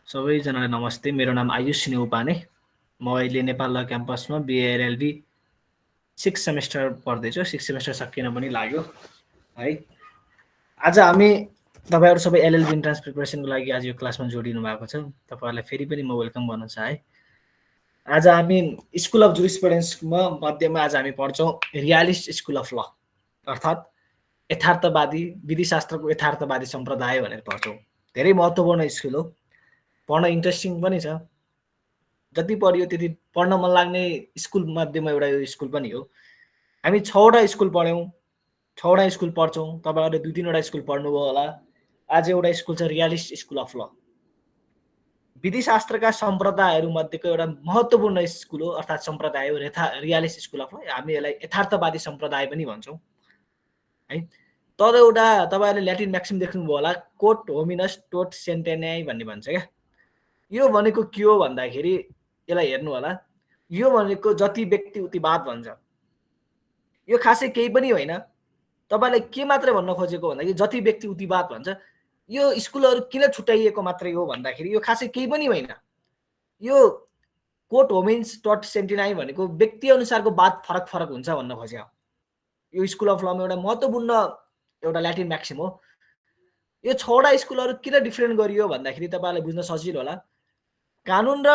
सबैजनालाई नमस्ते। मेरो नाम आयुष नेउपाने। म अहिले नेपाल ल क्याम्पसमा BA-LLB 6 सेमेस्टर पढ्दैछु। 6 सेमेस्टर सकिन पनि लाग्यो है। आज हामी तपाईहरु सबै LLB इन्ट्रान्स प्रिपरेसनको लागि आज यो क्लासमा जोडिनु भएको छ। तपाईहरुलाई फेरि पनि म वेलकम गर्न चाहे। आज हामी स्कुल अफ जुरिस्प्रुडेन्समा मध्येमा आज हामी पढ्छौं रियलिस्ट स्कुल अफ ल, अर्थात् यथार्थवादी विधिशास्त्रको यथार्थवादी सम्प्रदाय भनेर पढ्छौं। धेरै महत्त्वपूर्ण स्कुल हो, पढ्न इन्ट्रेस्टिङ पनि छ। जति पढियो त्यति पढ्न मन लाग्ने स्कुल मध्येमा एउटा यो स्कुल पनि हो। हामी 6 वटा स्कुल पढ्यौं, 6 वटा स्कुल पढ्छौं। तपाईहरुले 2-3 वटा स्कुल पढ्नुभयो होला। आज एउटा स्कुल छ रियलिस्ट स्कुल अफ ल। विधिशास्त्रका सम्प्रदायहरू मध्येको एउटा महत्त्वपूर्ण स्कुल हो, अर्थात् सम्प्रदाय हो रियलिस्ट स्कुल अफ ल। हामी यसलाई यथार्थवादी सम्प्रदाय पनि भन्छौं है। तर एउटा तपाईहरुले ल्याटिन म्याक्सिम देख्नुभयो होला, कोट होमिनस टोट सेन्टेनाई भन्ने भन्छ क्या। यो भनेको के हो भन्दाखेरि यसलाई हेर्नु होला। यो भनेको जति व्यक्ति उतिवाद भन्छ। यो खासै केही पनि होइन। तपाईलाई के मात्र भन्न खोजेको भन्दाखेरि जति व्यक्ति उतिवाद भन्छ। यो स्कुलहरु किन छुट्याइएको मात्रै हो भन्दाखेरि यो खासै केही पनि होइन। यो कोट होमिन्स टट सेन्टिनाई भनेको व्यक्ति अनुसारको वाद फरक फरक हुन्छ भन्न खोज्या हो। यो स्कुल अफ लमा एउटा महत्त्वपूर्ण एउटा ल्याटिन म्याक्सिम हो। यो 6 वटा स्कुलहरु किन डिफरेन्ट गरियो भन्दाखेरि तपाईलाई बुझ्न सजिलो होला। कानुन र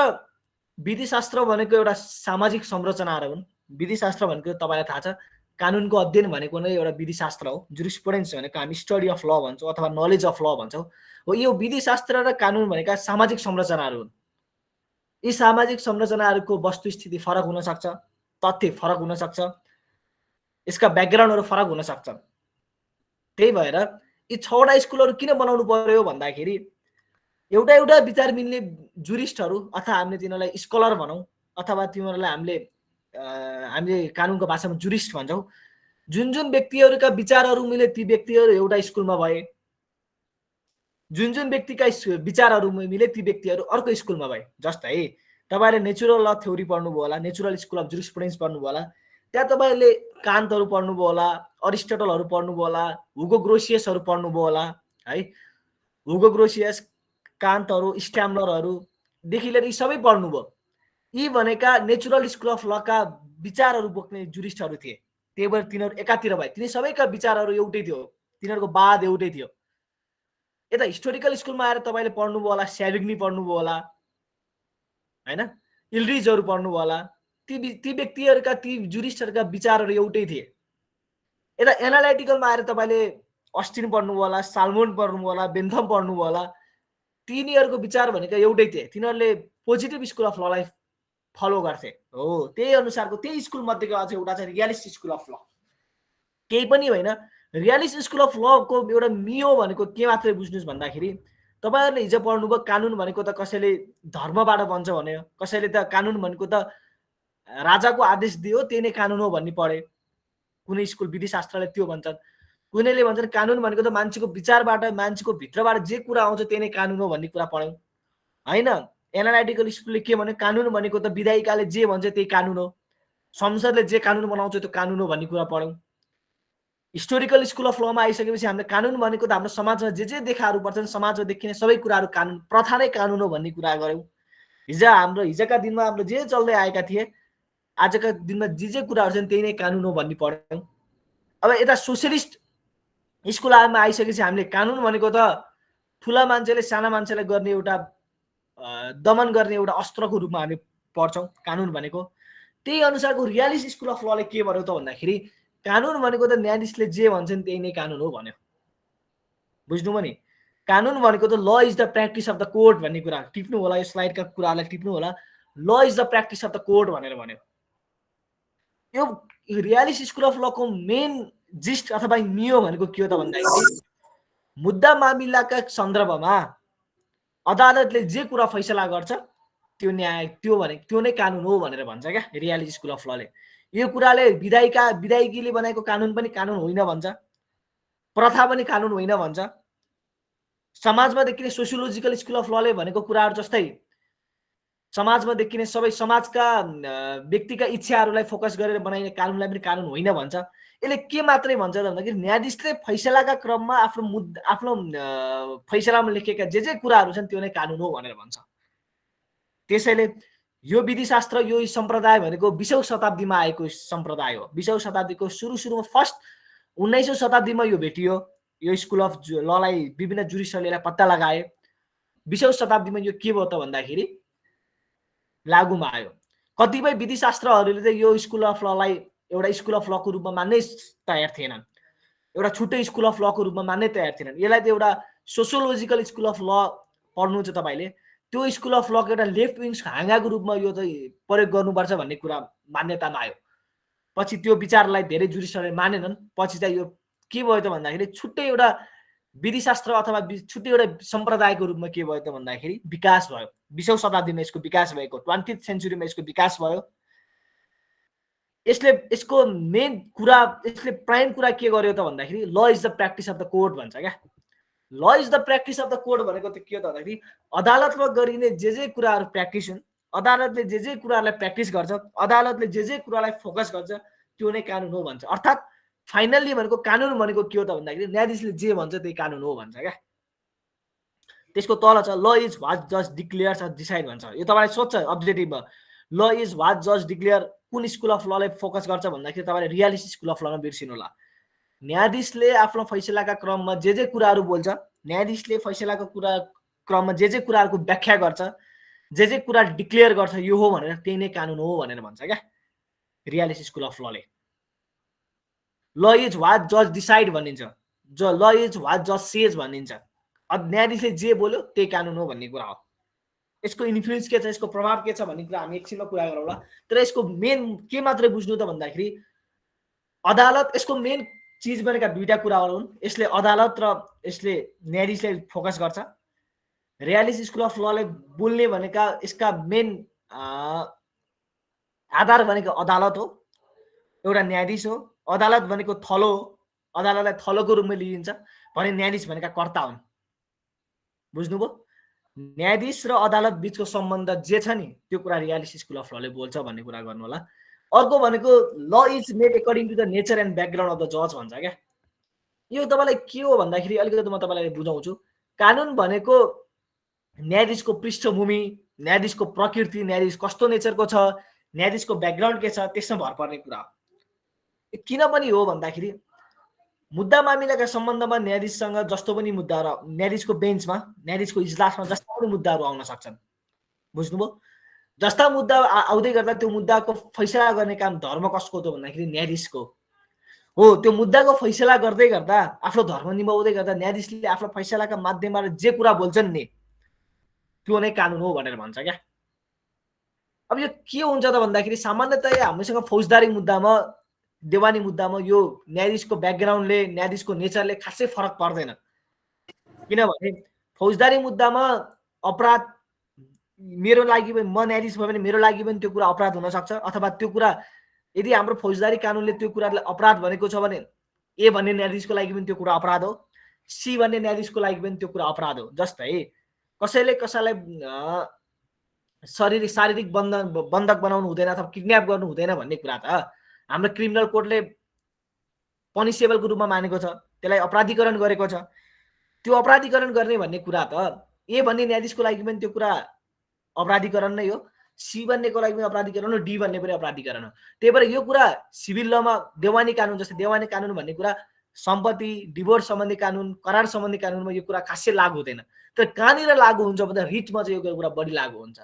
विधिशास्त्र भनेको एउटा सामाजिक संरचनाहरु हुन्। विधिशास्त्र भनेको तपाईलाई थाहा छ, कानुनको अध्ययन भनेको नै एउटा विधिशास्त्र हो। जुरिस्प्रुडेन्स भनेको हामी स्टडी अफ ल भन्छौं अथवा नलेज अफ ल भन्छौं। हो यो विधिशास्त्र र कानुन भनेका सामाजिक संरचनाहरु हुन्। यी सामाजिक संरचनाहरुको वस्तुस्थिति फरक हुन सक्छ, तथ्य फरक हुन सक्छ, यसका ब्याकग्राउन्डहरु फरक हुन सक्छन्। त्यही भएर यी 6 वटा स्कुलहरु किन बनाउनु पर्यो भन्दाखेरि एउटा एउटा विचार मिल्ने जुरिस्टहरु अथवा हामीले तिनीलाई स्कलर भनौं अथवा तिनीहरूलाई हामीले कानुनको भाषामा जुरिस्ट भन्छौं। जुन जुन व्यक्तिहरुका विचारहरु मिले ती व्यक्तिहरु एउटा स्कुलमा भए, जुन जुन व्यक्तिका विचारहरु मिले ती व्यक्तिहरु अर्को स्कुलमा भए। जस्तै तपाईले नेचुरल ल थ्योरी पढ्नुभयो होला, नेचुरल स्कुल अफ जुरिस्प्रुडेन्स पढ्नुभयो होला। त्यहाँ तपाईले कान्टहरु पढ्नुभयो होला, अरिस्टटलहरु पढ्नुभयो होला, हुगो ग्रोसियसहरु पढ्नुभयो होला है। हुगो ग्रोसियस, कान्टहरु, स्ट्याम्लरहरु देखि लिएर यी सबै पढ्नुभयो। यी भनेका नेचुरल स्कुल अफ ल का विचारहरु बोक्ने जुरिस्टहरु थिए। त्यही भएर तिनीहरु एकातिर भए। तिनी सबैका विचारहरु एउटै थियो, तिनीहरुको वाद एउटै थियो। यता हिस्टोरिकल स्कुलमा आएर तपाईले पढ्नुभयो होला, स्याभिग्नी पढ्नुभयो होला हैन, इल्ड्रिजहरु पढ्नुभयो होला। ती व्यक्तिहरुका ती जुरिस्टहरुका विचारहरु एउटै थिए। यता एनालाइटिकलमा आएर तपाईले अस्टिन पढ्नुभयो होला, साल्मोन पढ्नुभयो होला, बेन्थम पढ्नुभयो होला। तिनीहरुको विचार भनेको एउटै थिए। तिनीहरुले पोजिटिभ स्कुल अफ ललाई फलो गर्थे। हो त्यही अनुसारको त्यही स्कुल मध्येको अझ एउटा चाहिँ रियलिस्ट स्कुल अफ ल। केही पनि होइन। रियलिस्ट स्कुल अफ ल को एउटा मियो भनेको के मात्रै बुझ्नुस् भन्दाखेरि तपाईहरुले हिजो पढ्नुभयो कानुन भनेको त कसैले धर्मबाट बन्छ भन्यो, कसैले त कानुन भनेको त राजाको आदेश दियो त्यही नै कानुन हो भन्ने पढे। कुनै स्कुल विधिशास्त्रले त्यो भन्छन्। कुनैले भन्छन् कानुन भनेको त मान्छेको विचारबाट, मान्छेको भित्रबाट जे कुरा आउँछ त्यही नै कानुन हो भन्ने कुरा पढ्यौं हैन। एनालाइटिकल स्कुलले के भन्यो, कानुन भनेको त विधायिकाले जे भन्छ त्यही कानुन हो, संसदले जे कानुन बनाउँछ त्यो कानुन हो भन्ने कुरा पढ्यौं। हिस्टोरिकल स्कुल अफ लमा आइसकेपछि हामीले कानुन भनेको त हाम्रो समाजमा जे देखाहरू पर्छन्, समाजमा देखिने सबै कुराहरू कानुन, प्रथा नै कानुन हो भन्ने कुरा गर्यौं। हिजोका दिनमा हाम्रो जे चल्दै आएका थिए, आजका दिनमा जे कुराहरू छन् त्यही नै कानुन हो भन्ने पढ्यौं। अब यता सोशलिस्ट स्कुलमा आइसकेपछि हामीले कानुन भनेको त ठुला मान्छेले साना मान्छेलाई गर्ने एउटा दमन गर्ने एउटा अस्त्रको रूपमा हामी पढ्छौं कानुन भनेको। त्यही अनुसारको रियलिस्ट स्कुल अफ लले के भन्यो त भन्दाखेरि कानुन भनेको त न्यायाधीशले जे भन्छन् त्यही नै कानुन हो भन्यो। बुझ्नुभयो नि? कानुन भनेको त ल is the practice of the court भन्ने कुरा टिप्नु होला। यो स्लाइडका कुरालाई टिप्नु होला। ल is the practice of the court भनेर भन्यो। यो रियलिस्ट स्कुल अफ ल को मेन जिस्ट अथवा मियो भनेको के हो त भन्दाखेरि मुद्दा मामिलाका सन्दर्भमा अदालतले जे कुरा फैसला गर्छ त्यो न्याय, त्यो नै कानुन हो भनेर भन्छ क्या रियलिस्ट स्कुल अफ लले। यो कुराले विधायकीले बनाएको कानुन पनि कानुन होइन भन्छ, प्रथा पनि कानुन होइन भन्छ। समाजमा देखिने सोसियोलोजिकल स्कुल अफ लले भनेको कुराहरू जस्तै समाजमा देखिने सबै समाजका व्यक्तिका इच्छाहरूलाई फोकस गरेर बनाइने कानुनलाई पनि कानुन होइन भन्छ। यसले के मात्रै भन्छ त भन्दाखेरि न्यायाधीशले फैसलाका क्रममा आफ्नो फैसलामा लेखेका जे कुराहरू छन् त्यो नै कानुन हो भनेर भन्छ। त्यसैले यो विधिशास्त्र यो सम्प्रदाय भनेको 20औं शताब्दीमा आएको सम्प्रदाय हो। 20औं शताब्दीको सुरुमा फर्स्ट 19औं शताब्दीमा यो भेटियो। यो स्कुल अफ ललाई विभिन्न जुरिस्टहरूले पत्ता लगाए। 20औं शताब्दीमा यो के भयो त भन्दाखेरि लागुमा आयो। कतिपय विधिशास्त्रहरूले चाहिँ यो स्कुल अफ ललाई एउटा स्कुल अफ लको रूपमा मान्नै तयार थिएनन्, एउटा छुट्टै स्कुल अफ लको रूपमा मान्नै तयार थिएनन्। यसलाई चाहिँ एउटा सोसियोलोजिकल स्कुल अफ ल पढ्नु चाहिँ तपाईँले त्यो स्कुल अफ लको एउटा लेफ्ट विङ्स हाँगाको रूपमा यो चाहिँ प्रयोग गर्नुपर्छ भन्ने कुरा मान्यतामा आयो। पछि त्यो विचारलाई धेरै जुरिस्टहरूले मानेनन्। पछि चाहिँ यो के भयो त भन्दाखेरि छुट्टै एउटा विधिशास्त्र अथवा छुट्टै एउटा सम्प्रदायको रूपमा के भयो त भन्दाखेरि विकास भयो। 20औं शताब्दीमा यसको विकास भएको, 20th सेन्चुरीमा यसको विकास भयो। यसको मेन कुरा, यसले प्राइम कुरा के गर्यो त भन्दाखेरि ल is the practice of the court भन्छ क्या। ल is the practice of the court भनेको त के हो त भन्दाखेरि अदालतमा गरिने जे कुराहरू प्र्याक्टिस हुन्, अदालतले जे कुराहरूलाई प्र्याक्टिस गर्छ, अदालतले जे कुरालाई फोकस गर्छ त्यो नै कानुन हो भन्छ। अर्थात् फाइनल्ली भनेको कानुन भनेको के हो त भन्दाखेरि न्यायाधीशले जे भन्छ त्यही कानुन हो भन्छ क्या। त्यसको तल छ ल इज वाट जज डिक्लेयर्स अर डिसाइड भन्छ। यो तपाईँलाई सोध्छ अब्जेक्टिभमा ल इज वाट जज डिक्लेयर कुन स्कुल अफ ललाई फोकस गर्छ भन्दाखेरि तपाईँले रियालिस्ट स्कुल अफ लमा बिर्सिनु होला। न्यायाधीशले आफ्नो फैसलाका क्रममा जे कुराहरू बोल्छ, न्यायाधीशले फैसलाको क्रममा जे कुराहरूको व्याख्या गर्छ, जे कुरा डिक्लेयर गर्छ यो हो भनेर त्यही नै कानुन हो भनेर भन्छ क्या रियालिस्ट स्कुल अफ लले। ल इज वाट जज डिसाइड भनिन्छ, ल इज वाट जज सेज भनिन्छ। न्यायाधीशले जे बोल्यो त्यही कानुन हो भन्ने कुरा हो। यसको इन्फ्लुएन्स के छ, यसको प्रभाव के छ भन्ने कुरा हामी एकछिनमा कुरा गरौँला। तर यसको मेन के मात्रै बुझ्नु त भन्दाखेरि अदालत, यसको मेन चिज भनेका दुईटा कुराहरू हुन्। यसले अदालत र यसले न्यायाधीशले फोकस गर्छ। रियालिस्ट स्कुल अफ लले बोल्ने भनेका यसका मेन आधार भनेको अदालत हो, एउटा न्यायाधीश हो। अदालत भनेको थलो हो, अदालतलाई थलोको रूपमा लिइन्छ भने न्यायाधीश भनेका कर्ता हुन्। बुझ्नुभयो? न्यायाधीश र अदालत बीचको सम्बन्ध जे छ नि त्यो कुरा रियालिस्ट स्कुल अफ लले बोल्छ भन्ने कुरा गर्नु होला। अर्को भनेको law is made according to the nature and background of the जज भन्छ क्या। यो तपाईँलाई के हो भन्दाखेरि अलिकति म तपाईँलाई बुझाउँछु। कानुन भनेको न्यायाधीशको पृष्ठभूमि, न्यायाधीशको प्रकृति, न्यायाधीश कस्तो नेचरको छ, न्यायाधीशको ब्याकग्राउन्ड के छ त्यसमा भर पर्ने कुरा हो। किन पनि हो भन्दाखेरि मुद्दा मामिलाका सम्बन्धमा न्यायाधीशसँग जस्तो पनि मुद्दाहरू, न्यायाधीशको बेन्चमा, न्यायाधीशको इजलासमा जस्ता पनि मुद्दाहरू आउन सक्छन्। बुझ्नुभयो? जस्ता मुद्दा आउँदै गर्दा त्यो मुद्दाको फैसला गर्ने काम धर्म कसको त भन्दाखेरि न्यायाधीशको हो। त्यो मुद्दाको फैसला गर्दै गर्दा, आफ्नो धर्म निभाउँदै गर्दा न्यायाधीशले आफ्नो फैसलाका माध्यमबाट जे कुरा बोल्छन् नि त्यो नै कानुन हो भनेर भन्छ क्या। अब यो के हुन्छ त भन्दाखेरि सामान्यतया हामीसँग फौजदारी मुद्दामा, देवानी मुद्दामा यो न्यायाधीशको ब्याकग्राउन्डले, न्यायाधीशको नेचरले खासै फरक पर्दैन। किनभने फौजदारी मुद्दामा अपराध मेरो लागि पनि, म न्यायाधीश भयो भने मेरो लागि पनि त्यो कुरा अपराध हुन सक्छ। अथवा त्यो कुरा यदि हाम्रो फौजदारी कानुनले त्यो कुरालाई अपराध भनेको छ भने ए भन्ने न्यायाधीशको लागि पनि त्यो कुरा अपराध हो, सी भन्ने न्यायाधीशको लागि पनि त्यो कुरा अपराध हो। जस्तै कसैले कसैलाई शारीरिक बन्धक बनाउनु हुँदैन अथवा किडन्याप गर्नु हुँदैन भन्ने कुरा त हाम्रो क्रिमिनल कोडले पनिसेबलको रूपमा मानेको छ, त्यसलाई अपराधीकरण गरेको छ। त्यो अपराधीकरण गर्ने भन्ने कुरा त ए भन्ने न्यायाधीशको लागि पनि त्यो कुरा अपराधीकरण नै हो, सी भन्नेको लागि पनि अपराधीकरण हो, डी भन्ने पनि अपराधीकरण हो। त्यही भएर यो कुरा सिभिल लमा देवानी कानुन जस्तै, देवानी कानुन भन्ने कुरा सम्पत्ति, डिभोर्स सम्बन्धी कानुन, करार सम्बन्धी कानुनमा यो कुरा खासै लागु हुँदैन। तर कहाँनिर लागु हुन्छ भन्दा रिटमा चाहिँ यो कुरा बढी लागु हुन्छ।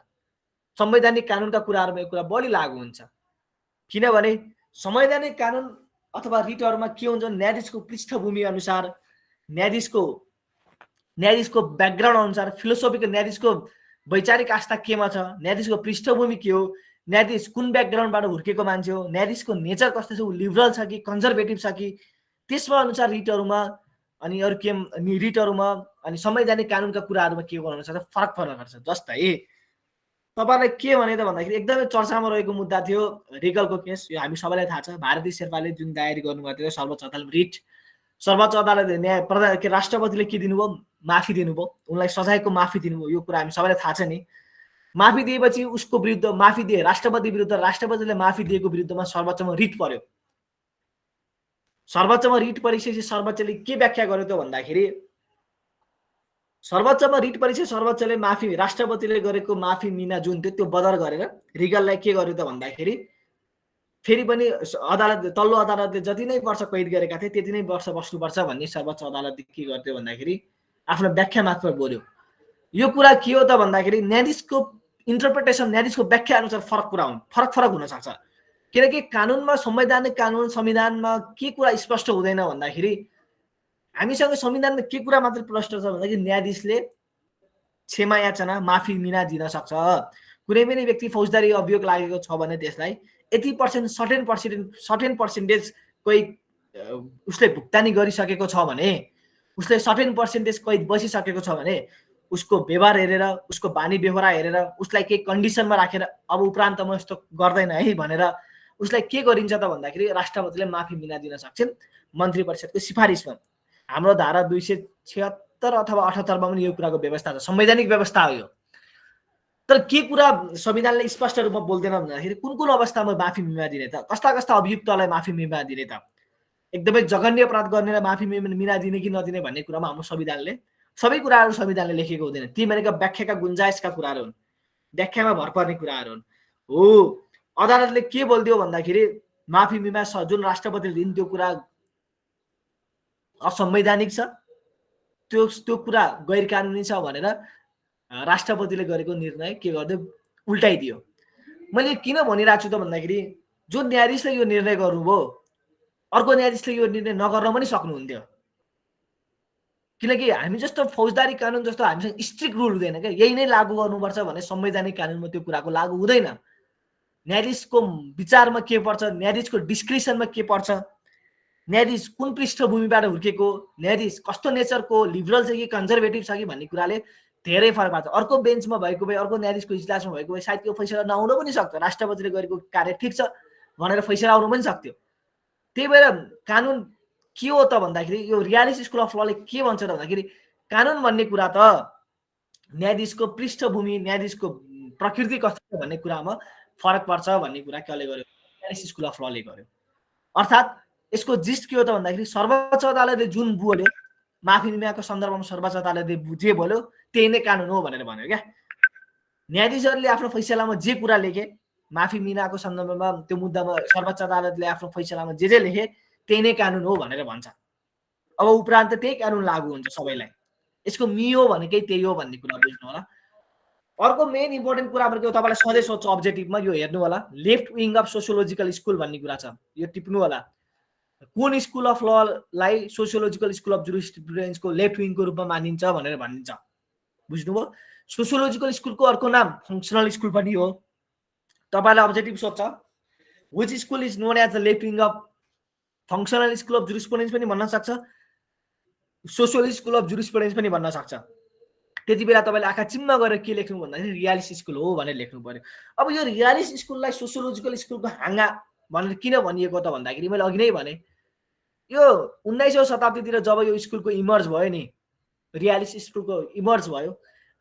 संवैधानिक कानुनका कुराहरूमा यो कुरा बढी लागु हुन्छ। किनभने संवैधानिक कानुन अथवा रिटहरूमा के हुन्छ, न्यायाधीशको पृष्ठभूमि अनुसार, न्यायाधीशको ब्याकग्राउन्ड अनुसार, फिलोसोफीको न्यायाधीशको वैचारिक आस्था केमा छ, न्यायाधीशको पृष्ठभूमि के हो, न्यायाधीश कुन ब्याकग्राउन्डबाट हुर्केको मान्छे हो, न्यायाधीशको नेचर कस्तो छ, ऊ लिबरल छ कि कन्जर्भेटिभ छ कि, त्यसमा अनुसार रिटहरूमा अनि अरू के रिटहरूमा अनि संवैधानिक कानुनका कुराहरूमा के गर्नु सक्छ, फरक पर्न सक्छ। जस्तै तपाईँलाई के भने त भन्दाखेरि एकदमै चर्चामा रहेको मुद्दा थियो रिगलको केस। यो हामी सबैलाई थाहा छ। भारती शेर्पाले जुन दायर गर्नुभएको थियो सर्वोच्च अदालत रिट, सर्वोच्च अदालतले राष्ट्रपतिले के दिनुभयो, माफी दिनुभयो, उनलाई सजायको माफी दिनुभयो। यो कुरा हामी सबैलाई थाहा छ नि। माफी दिएपछि उसको विरुद्ध माफी दिए राष्ट्रपति विरुद्ध राष्ट्रपतिले माफी दिएको विरुद्धमा सर्वोच्चमा रिट पर्यो। सर्वोच्चमा रिट परिसकेपछि सर्वोच्चले के व्याख्या गर्यो त भन्दाखेरि सर्वोच्चमा रिट परिसकेपछि सर्वोच्चले माफी राष्ट्रपतिले गरेको माफी मिना जुन त्यो बदर गरेर रिगललाई के गर्यो त भन्दाखेरि फेरि पनि अदालत तल्लो अदालतले जति नै वर्ष कैद गरेका थिए त्यति नै वर्ष बस्नुपर्छ भन्ने सर्वोच्च अदालतले के गर्थ्यो भन्दाखेरि आफ्नो व्याख्या मात्र बोल्यो। यो कुरा के हो त भन्दाखेरि न्यायाधीशको इन्टरप्रिटेसन न्यायाधीशको व्याख्या अनुसार फरक हुन सक्छ। किनकि कानुनमा संवैधानिक कानुन संविधानमा के कुरा स्पष्ट हुँदैन भन्दाखेरि हामीसँग संविधानमा के कुरा मात्र प्रश्न छ भन्दाखेरि न्यायाधीशले क्षमा याचना माफी मिना दिन सक्छ। कुनै पनि व्यक्ति फौजदारी अभियोग लागेको छ भने त्यसलाई यति पर्सेन्ट सर्टेन पर्सेन्टेज कोही उसले भुक्तानी गरिसकेको छ भने उसले सर्टेन पर्सेन्टेज कैद बसिसकेको छ भने उसको व्यवहार हेरेर उसको बानी बेहोरा हेरेर उसलाई केही कन्डिसनमा राखेर अब उपरान्त म यस्तो गर्दैन है भनेर उसलाई के गरिन्छ त भन्दाखेरि राष्ट्रपतिले माफी मिना दिन सक्छन् मन्त्री परिषदको सिफारिसमा। हाम्रो धारा 276 अथवा 78 मा पनि यो कुराको व्यवस्था छ, संवैधानिक व्यवस्था हो यो। तर के कुरा संविधानले स्पष्ट रूपमा बोल्दैन भन्दाखेरि कुन अवस्थामा माफी मिना दिने त, कस्ता अभियुक्तलाई माफी मिना दिने त, एकदमै जघन्य अपराध गर्नेलाई माफी मिना दिने कि नदिने भन्ने कुरामा हाम्रो संविधानले सबै कुराहरू संविधानले लेखेको हुँदैन। ती भनेका व्याख्याका गुन्जाइसका कुराहरू हुन्, व्याख्यामा भर पर्ने कुराहरू हुन्। हो अदालतले के बोल्दियो भन्दाखेरि माफी मिना जुन राष्ट्रपतिले दिन् त्यो कुरा असंवैधानिक छ, त्यो कुरा गैर कानुनी छ भनेर राष्ट्रपतिले गरेको निर्णय के गर्दै उल्टाइदियो। मैले किन भनिरहेको छु त भन्दाखेरि जो न्यायाधीशले यो निर्णय गर्नुभयो अर्को न्यायाधीशले यो निर्णय नगर्न पनि सक्नुहुन्थ्यो। किनकि हामी जस्तो फौजदारी कानुन जस्तो हामीसँग स्ट्रिक्ट रुल हुँदैन क्या, यही नै लागू गर्नुपर्छ भने संवैधानिक कानुनमा त्यो कुराको लागू हुँदैन। न्यायाधीशको विचारमा के पर्छ, न्यायाधीशको डिस्क्रिसनमा के पर्छ, न्यायाधीश कुन पृष्ठभूमिबाट हुर्केको, न्यायाधीश कस्तो नेचरको, लिबरल छ कि कन्जर्भेटिभ छ कि भन्ने कुराले धेरै फरक पार्छ। अर्को बेन्चमा भएको भए अर्को न्यायाधीशको इजलासमा भएको भए सायद त्यो फैसला नआउन पनि सक्थ्यो, राष्ट्रपतिले गरेको कार्य ठिक छ भनेर फैसला आउनु पनि सक्थ्यो। त्यही भएर कानुन के हो त भन्दाखेरि यो रियालिस स्कुल अफ लले के भन्छ त भन्दाखेरि कानुन भन्ने कुरा त न्यायाधीशको पृष्ठभूमि न्यायाधीशको प्रकृति कस्तो छ भन्ने कुरामा फरक पर्छ भन्ने कुरा कसले गर्यो, रियालिस स्कुल अफ लले गर्यो। अर्थात् यसको जिस्ट के हो त भन्दाखेरि सर्वोच्च अदालतले जुन बोल्यो माफी मिनाको सन्दर्भमा सर्वोच्च अदालतले जे बोल्यो त्यही नै कानुन हो भनेर भन्यो क्या। न्यायाधीशहरूले आफ्नो फैसलामा जे कुरा लेखे माफी मिनाको सन्दर्भमा त्यो मुद्दामा सर्वोच्च अदालतले आफ्नो फैसलामा जे लेखे त्यही नै कानुन हो भनेर भन्छ। अब उपरान्त त्यही कानुन लागू हुन्छ सबैलाई। यसको मियो भनेकै त्यही हो भन्ने कुरा बुझ्नु होला। अर्को मेन इम्पोर्टेन्ट कुरा भनेको तपाईँलाई सधैँ सोध्छ अब्जेक्टिभमा यो हेर्नु होला, left wing of sociological school भन्ने कुरा छ, यो टिप्नु होला। कुन स्कुल अफ ललाई सोसियोलोजिकल स्कुल अफ जुरिस्प्रुडेन्सको लेफ्ट विङको रूपमा मानिन्छ भनेर भनिन्छ, बुझ्नुभयो। सोसियोलोजिकल स्कुलको अर्को नाम फङ्सनल स्कुल पनि हो। तपाईँलाई अब्जेक्टिभ सोध्छ which school is known as the left wing of functional school of jurisprudence पनि भन्न सक्छ, सोसियल स्कुल अफ जुरिस्प्रुडेन्स पनि भन्न सक्छ। त्यति बेला तपाईँले आँखा चिम्म गरेर के लेख्नु भन्दाखेरि रियालिस स्कुल हो भनेर लेख्नु पर्यो। अब यो रियालिस स्कुललाई सोसियोलोजिकल स्कुलको हाँगा भनेर किन भनिएको त भन्दाखेरि मैले अघि नै भने यो 19औं शताब्दीतिर जब यो स्कुलको इमर्ज भयो नि, रियालिस स्कुलको इमर्ज भयो,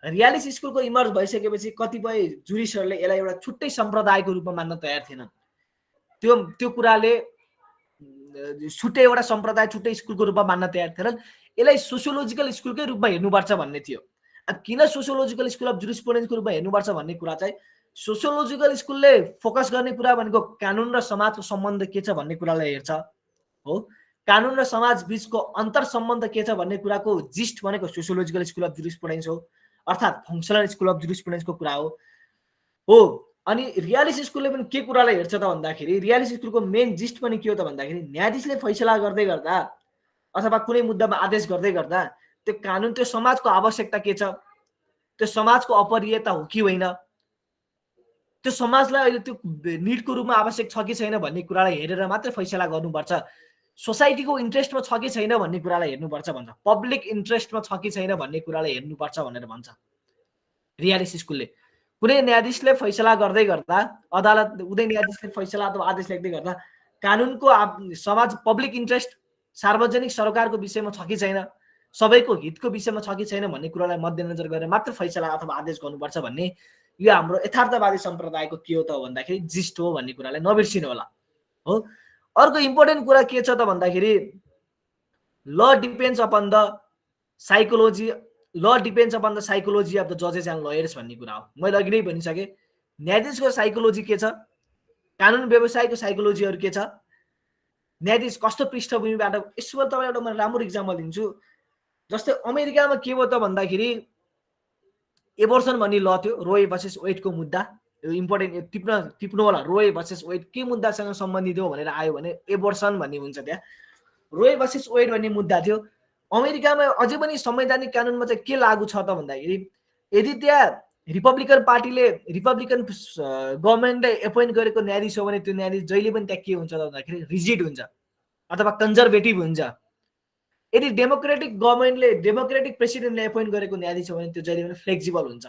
रियालिस स्कुलको इमर्ज भइसकेपछि कतिपय जुरिसहरूले यसलाई एउटा छुट्टै सम्प्रदायको रूपमा मान्न तयार थिएनन्। त्यो कुराले छुट्टै एउटा सम्प्रदाय छुट्टै स्कुलको रूपमा मान्न तयार थिएनन्। यसलाई सोसियोलोजिकल स्कुलकै रूपमा हेर्नुपर्छ भन्ने थियो। अब किन सोसियोलोजिकल स्कुल अफ जुरिस्प्रुडेन्सको रूपमा हेर्नुपर्छ भन्ने कुरा चाहिँ सोसियोलोजिकल स्कुलले फोकस गर्ने कुरा भनेको कानुन र समाजको सम्बन्ध के छ भन्ने कुरालाई हेर्छ हो। कानुन र समाज बीचको अन्तर सम्बन्ध के छ भन्ने कुराको जिस्ट भनेको सोसियोलोजिकल स्कुल अफ जुरिस्प्रुडेन्स हो, अर्थात् फङ्सनल स्कुल अफ जुरिस्प्रुडेन्सको कुरा हो। अनि रियालिस स्कुलले पनि के कुरालाई हेर्छ त भन्दाखेरि रियालिस स्कुलको मेन जिस्ट पनि के हो त भन्दाखेरि न्यायाधीशले फैसला गर्दै गर्दा अथवा कुनै मुद्दामा आदेश गर्दै गर्दा त्यो कानुन त्यो समाजको आवश्यकता के छ, त्यो समाजको अपरियता हो कि होइन, त्यो समाजलाई अहिले त्यो निडको रूपमा आवश्यक छ कि छैन भन्ने कुरालाई हेरेर मात्रै फैसला गर्नुपर्छ। सोसाइटीको इन्ट्रेस्टमा छ कि छैन भन्ने कुरालाई हेर्नुपर्छ भन्छ, पब्लिक इन्ट्रेस्टमा छ कि छैन भन्ने कुरालाई हेर्नुपर्छ भनेर भन्छ रियालिस स्कुलले। कुनै न्यायाधीशले फैसला गर्दै गर्दा अदालत उदय न्यायाधीशले फैसला अथवा आदेश लेख्दै गर्दा कानुनको समाज पब्लिक इन्ट्रेस्ट सार्वजनिक सरकारको विषयमा छ कि छैन, सबैको हितको विषयमा छ कि छैन भन्ने कुरालाई मध्यनजर गरेर मात्र फैसला अथवा आदेश गर्नुपर्छ भन्ने यो हाम्रो यथार्थवादी सम्प्रदायको के हो त भन्दाखेरि जिस्ट हो भन्ने कुरालाई नबिर्सिनु होला हो। अर्को इम्पोर्टेन्ट कुरा के छ त भन्दाखेरि ल depends upon the psychology of the जजेस एन्ड लयर्स भन्ने कुरा हो। मैले अघि नै भनिसकेँ न्यायाधीशको साइकोलोजी के छ, कानुन व्यवसायको साइकोलोजीहरू के छ, न्यायाधीश कस्तो पृष्ठभूमिबाट। यसो तपाईँ एउटा मैले राम्रो इक्जाम्पल दिन्छु। जस्तै अमेरिकामा के भयो त भन्दाखेरि एबोर्सन भन्ने ल थियो, रोए भर्सेस वेडको मुद्दा। यो इम्पोर्टेन्ट टिप्नु होला, रोए भर्सेस वेड के मुद्दासँग सम्बन्धित हो भनेर आयो भने एबोर्सन भन्ने हुन्छ। त्यहाँ रोए भर्सेस वेड भन्ने मुद्दा थियो। अमेरिकामा अझै पनि संवैधानिक कानुनमा चाहिँ के लागू छ त भन्दाखेरि यदि त्यहाँ रिपब्लिकन गभर्मेन्टले एपोइन्ट गरेको न्यायाधीश हो भने त्यो न्यायाधीश जहिले पनि त्यहाँ के हुन्छ त भन्दाखेरि रिजिड हुन्छ अथवा कन्जर्भेटिभ हुन्छ। यदि डेमोक्रेटिक प्रेसिडेन्टले एपोइन्ट गरेको न्यायाधीश हो भने त्यो जहिले पनि फ्लेक्सिबल हुन्छ।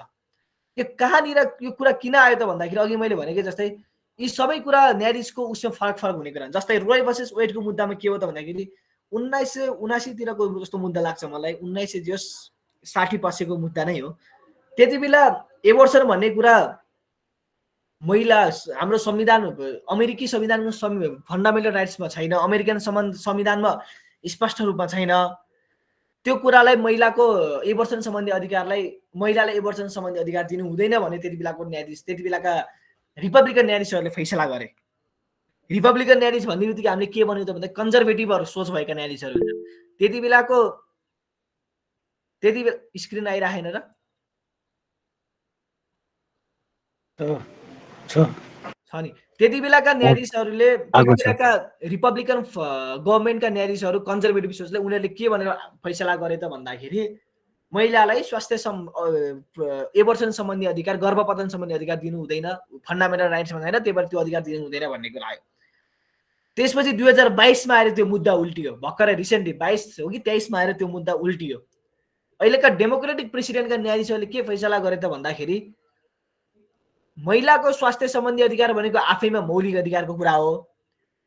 यो कहाँनिर यो कुरा किन आयो त भन्दाखेरि अघि मैले भनेकै जस्तै यी सबै कुरा न्यायाधीशको उसमा फरक हुने कुरा। जस्तै रोय भर्सेस वेडको मुद्दामा के हो त भन्दाखेरि 1979 तिरको जस्तो मुद्दा लाग्छ मलाई, 1960 पछिको मुद्दा नै हो। त्यति बेला एबोर्सन भन्ने कुरा महिला हाम्रो संविधान अमेरिकी संविधानको फन्डामेन्टल राइट्समा छैन, अमेरिकन संविधानमा स्पष्ट रूपमा छैन। त्यो कुरालाई महिलाको एबोर्सन सम्बन्धी अधिकारलाई महिलाले एबोर्सन सम्बन्धी अधिकार दिनु हुँदैन भने त्यति बेलाका रिपब्लिकन न्यायाधीशहरूले फैसला गरे। रिपब्लिकन न्यायाधीश भन्ने बित्तिकै हामीले के भन्यो त भन्दा कन्जर्भेटिभहरू सोच भएका न्यायाधीशहरू हुन्छ। त्यति बेला स्क्रिन आइराखेन र छ नि। त्यति बेलाका न्यायाधीशहरूले त्यति बेलाका रिपब्लिकन गभर्मेन्टका न्यायाधीशहरू कन्जर्भेटिभ सोचले उनीहरूले के भनेर फैसला गरे त भन्दाखेरि महिलालाई स्वास्थ्य एबोर्सन सम्बन्धी अधिकार, गर्भपतन सम्बन्धी अधिकार दिनु हुँदैन, फन्डामेन्टल राइट्समा छैन, त्यही भएर त्यो अधिकार दिनु हुँदैन भन्ने कुरा आयो। त्यसपछि 2022 मा आएर त्यो मुद्दा उल्टियो। भर्खरै रिसेन्टली 22 हो कि 23 मा आएर त्यो मुद्दा उल्टियो। अहिलेका डेमोक्रेटिक प्रेसिडेन्टका न्यायाधीशहरूले के फैसला गरे त भन्दाखेरि महिलाको स्वास्थ्य सम्बन्धी अधिकार भनेको आफैमा मौलिक अधिकारको कुरा हो।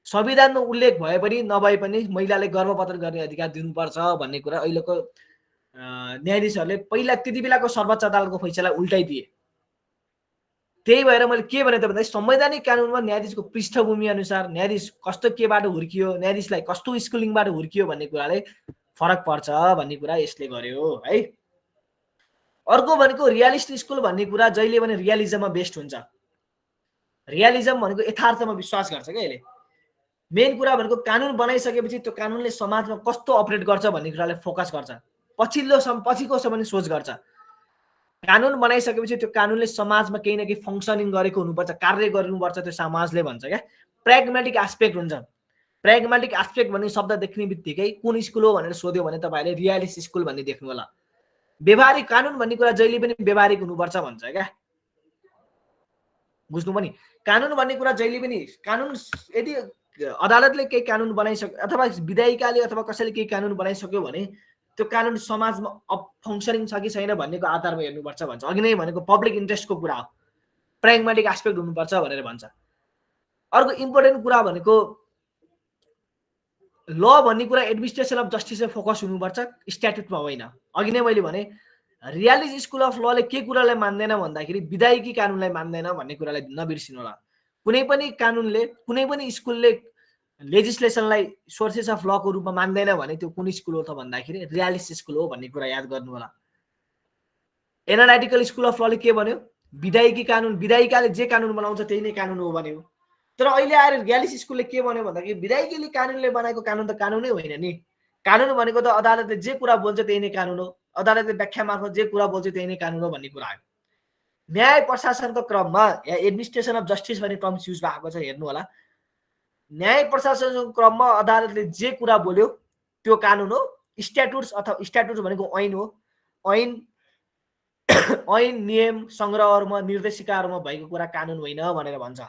संविधानमा उल्लेख भए पनि नभए पनि महिलाले गर्भपतन गर्ने अधिकार दिनुपर्छ भन्ने कुरा अहिलेको न्यायाधीशहरूले पहिला त्यति बेलाको सर्वोच्च अदालतको फैसला उल्टाइदिए। त्यही भएर मैले के भने त भन्दा संवैधानिक कानुनमा न्यायाधीशको पृष्ठभूमि अनुसार न्यायाधीश कस्तो केबाट हुर्कियो, न्यायाधीशलाई कस्तो स्कुलिङबाट हुर्कियो भन्ने कुराले फरक पर्छ भन्ने कुरा यसले गर्यो है। अर्को भनेको रियलिस्ट स्कुल भन्ने कुरा जहिले पनि रियलिजममा बेस्ड हुन्छ। रियलिजम भनेको यथार्थमा विश्वास गर्छ क्या यसले। मेन कुरा भनेको कानुन बनाइसकेपछि त्यो कानुनले समाजमा कस्तो अपरेट गर्छ भन्ने कुरालाई फोकस गर्छ, पछिको सम्म सोच गर्छ। कानुन बनाइसकेपछि त्यो कानुनले समाजमा केही न केही फङ्सनिङ गरेको हुनुपर्छ, कार्य गर्नुपर्छ, त्यो समाजले भन्छ क्या। प्र्याग्मेटिक एस्पेक्ट हुन्छ। प्र्याग्मेटिक एस्पेक्ट भन्ने शब्द देख्ने बित्तिकै कुन स्कुल हो भनेर सोध्यो भने तपाईँहरूले रियलिस्ट स्कुल भन्ने देख्नु होला। व्यवहारिक कानुन भन्ने कुरा जहिले पनि व्यवहारिक हुनुपर्छ भन्छ क्या, बुझ्नु पनि। कानुन भन्ने कुरा जहिले पनि कानुन यदि अदालतले केही कानुन बनाइसक्यो अथवा विधायिकाले अथवा कसैले केही कानुन बनाइसक्यो भने त्यो कानुन समाजमा फङ्सनिङ छ कि छैन भन्नेको आधारमा हेर्नुपर्छ भन्छ। अघि नै भनेको पब्लिक इन्ट्रेस्टको कुरा हो, प्र्याग्मेटिक एस्पेक्ट हुनुपर्छ भनेर भन्छ। अर्को इम्पोर्टेन्ट कुरा भनेको ल भन्ने कुरा एडमिनिस्ट्रेसन अफ जस्टिसमा फोकस हुनुपर्छ, स्ट्याट्युटमा होइन। अघि नै मैले भने रियलिस्ट स्कुल अफ लले के कुरालाई मान्दैन भन्दाखेरि विधायिकी कानुनलाई मान्दैन भन्ने कुरालाई नबिर्सिनु होला। कुनै पनि कानुनले, कुनै पनि स्कुलले लेजिस्लेसनलाई सोर्सेस अफ लको रूपमा मान्दैन भने त्यो कुन स्कुल हो त भन्दाखेरि रियलिस्ट स्कुल हो भन्ने कुरा याद गर्नु होला। एनालाइटिकल स्कुल अफ लले के भन्यो? विधायिकी कानुन, विधायिकाले जे कानुन बनाउँछ त्यही नै कानुन हो भन्यो। तर अहिले आएर रियलिस्ट स्कुलले के भन्यो भन्दाखेरि विधायिकीले कानुनले बनाएको कानुन त कानुनै होइन नि। कानुन भनेको त अदालतले जे कुरा बोल्छ त्यही नै कानुन हो, अदालतले व्याख्या मार्फत जे कुरा बोल्छ त्यही नै कानुन हो भन्ने कुरा आयो। न्याय प्रशासनको क्रममा या एडमिनिस्ट्रेसन अफ जस्टिस भन्ने टर्म्स युज भएको छ, हेर्नु होला। न्याय प्रशासनको क्रममा अदालतले जे कुरा बोल्यो त्यो कानुन हो। स्ट्याट्युट्स अथवा स्ट्याट्युट भनेको ऐन हो। ऐन नियम सङ्ग्रहहरूमा निर्देशिकाहरूमा भएको कुरा कानुन होइन भनेर भन्छ।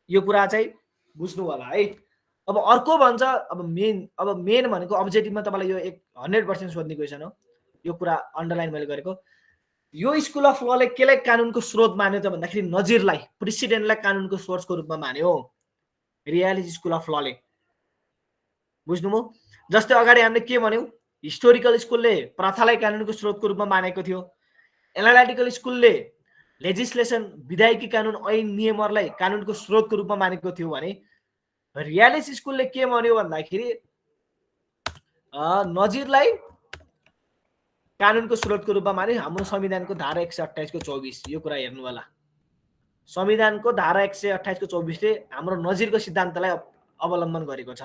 यो कुरा चाहिँ बुझ्नु होला है। अब अर्को भन्छ, अब मेन भनेको अब्जेक्टिभमा तपाईँलाई यो 100% सोध्ने क्वेसन हो। यो कुरा अन्डरलाइन मैले गरेको। यो स्कुल अफ लले केलाई कानुनको स्रोत मान्यो त भन्दाखेरि नजिरलाई, प्रेसिडेन्टलाई कानुनको सोर्सको रूपमा मान्यो रियलिस्ट स्कुल अफ लले, बुझ्नुभयो। जस्तै अगाडि हामीले के भन्यौँ, हिस्टोरिकल स्कुलले प्रथालाई कानुनको स्रोतको रूपमा मानेको थियो। एनालाइटिकल स्कुलले लेजिस्लेसन विधायकी कानुन ऐन नियमहरूलाई कानुनको स्रोतको रूपमा मानेको थियो भने रियालिस स्कुलले के भन्यो भन्दाखेरि नजिरलाई कानुनको स्रोतको रूपमा माने। हाम्रो संविधानको धारा 128 को 24 यो कुरा हेर्नु होला। संविधानको धारा 128 को 24 ले हाम्रो नजिरको सिद्धान्तलाई अवलम्बन गरेको छ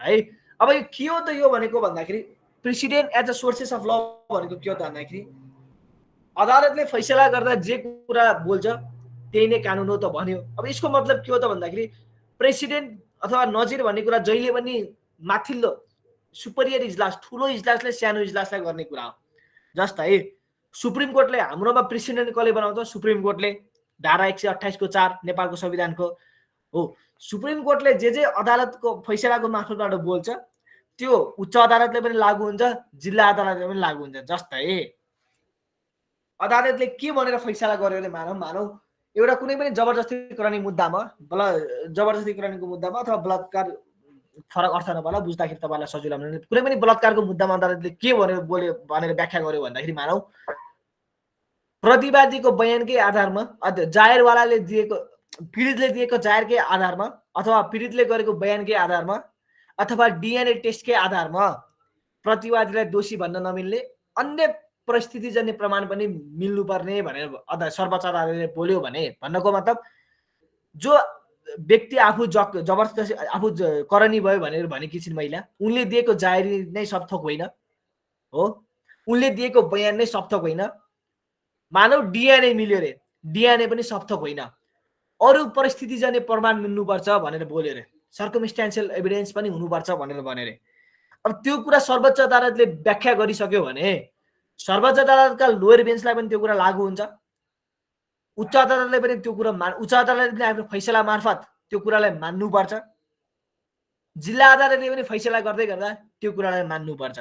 है। अब यो के हो त यो भनेको भन्दाखेरि precedent as a sources of law भनेको के हो त भन्दाखेरि अदालतले फैसला गर्दा जे कुरा बोल्छ त्यही नै कानुन हो त भन्यो। अब यसको मतलब के हो त भन्दाखेरि प्रेसिडेन्ट अथवा नजिर भन्ने कुरा जहिले पनि माथिल्लो सुपरियर इजलास ठुलो इजलासले सानो इजलासलाई गर्ने कुरा हो। जस्तै सुप्रिम कोर्टले हाम्रोमा प्रेसिडेन्ट कसले बनाउँछ? सुप्रिम कोर्टले धारा 128 को 4 नेपालको संविधानको हो। सुप्रिम कोर्टले जे अदालतको फैसलाको मार्फतबाट बोल्छ त्यो उच्च अदालतले पनि लागू हुन्छ, जिल्ला अदालतले पनि लागू हुन्छ। जस्तै अदालतले के भनेर फैसला गर्यो भने मानौ एउटा कुनै पनि जबरजस्ती मुद्दामा जबरजस्तीकरणको मुद्दामा अथवा बलात्कार फरक अर्थ नपाला बुझ्दाखेरि तपाईलाई सजिलो हुन्छ। कुनै पनि बलात्कारको मुद्दामा अदालतले के बोल्यो भनेर व्याख्या गर्यो भन्दाखेरि मानौ प्रतिवादीको बयानकै आधारमा जायरवालाले दिएको पीडितले दिएको जायरकै आधारमा अथवा पीडितले गरेको बयानकै आधारमा अथवा डीएनए टेस्टकै आधारमा प्रतिवादीलाई दोषी भन्न नमिल्ने अन्य परिस्थितिजन्य प्रमाण पनि मिल्नुपर्ने भनेर सर्वोच्च अदालतले बोल्यो भने भन्नको मतलब जो व्यक्ति आफू जबरजस्ती आफू करणी भयो भनेर भनेकी छिन् महिला, उनले दिएको जायरी नै सबथोक होइन हो, उनले दिएको बयान नै सबथोक होइन। मानव डीएनए मिल्यो रे, डीएनए पनि सबथोक होइन, अरू परिस्थितिजन्य प्रमाण मिल्नुपर्छ भनेर बोल्यो रे, सर्कमस्टेन्शियल एभिडेन्स पनि हुनुपर्छ भनेर भन्यो रे। अब त्यो कुरा सर्वोच्च अदालतले व्याख्या गरिसक्यो भने सर्वोच्च अदालतका लोयर बेन्चलाई पनि त्यो कुरा लागू हुन्छ, उच्च अदालतले पनि त्यो कुरा उच्च अदालतले आफ्नो फैसला मार्फत त्यो कुरालाई मान्नुपर्छ, जिल्ला अदालतले पनि फैसला गर्दै गर्दा त्यो कुरालाई मान्नुपर्छ।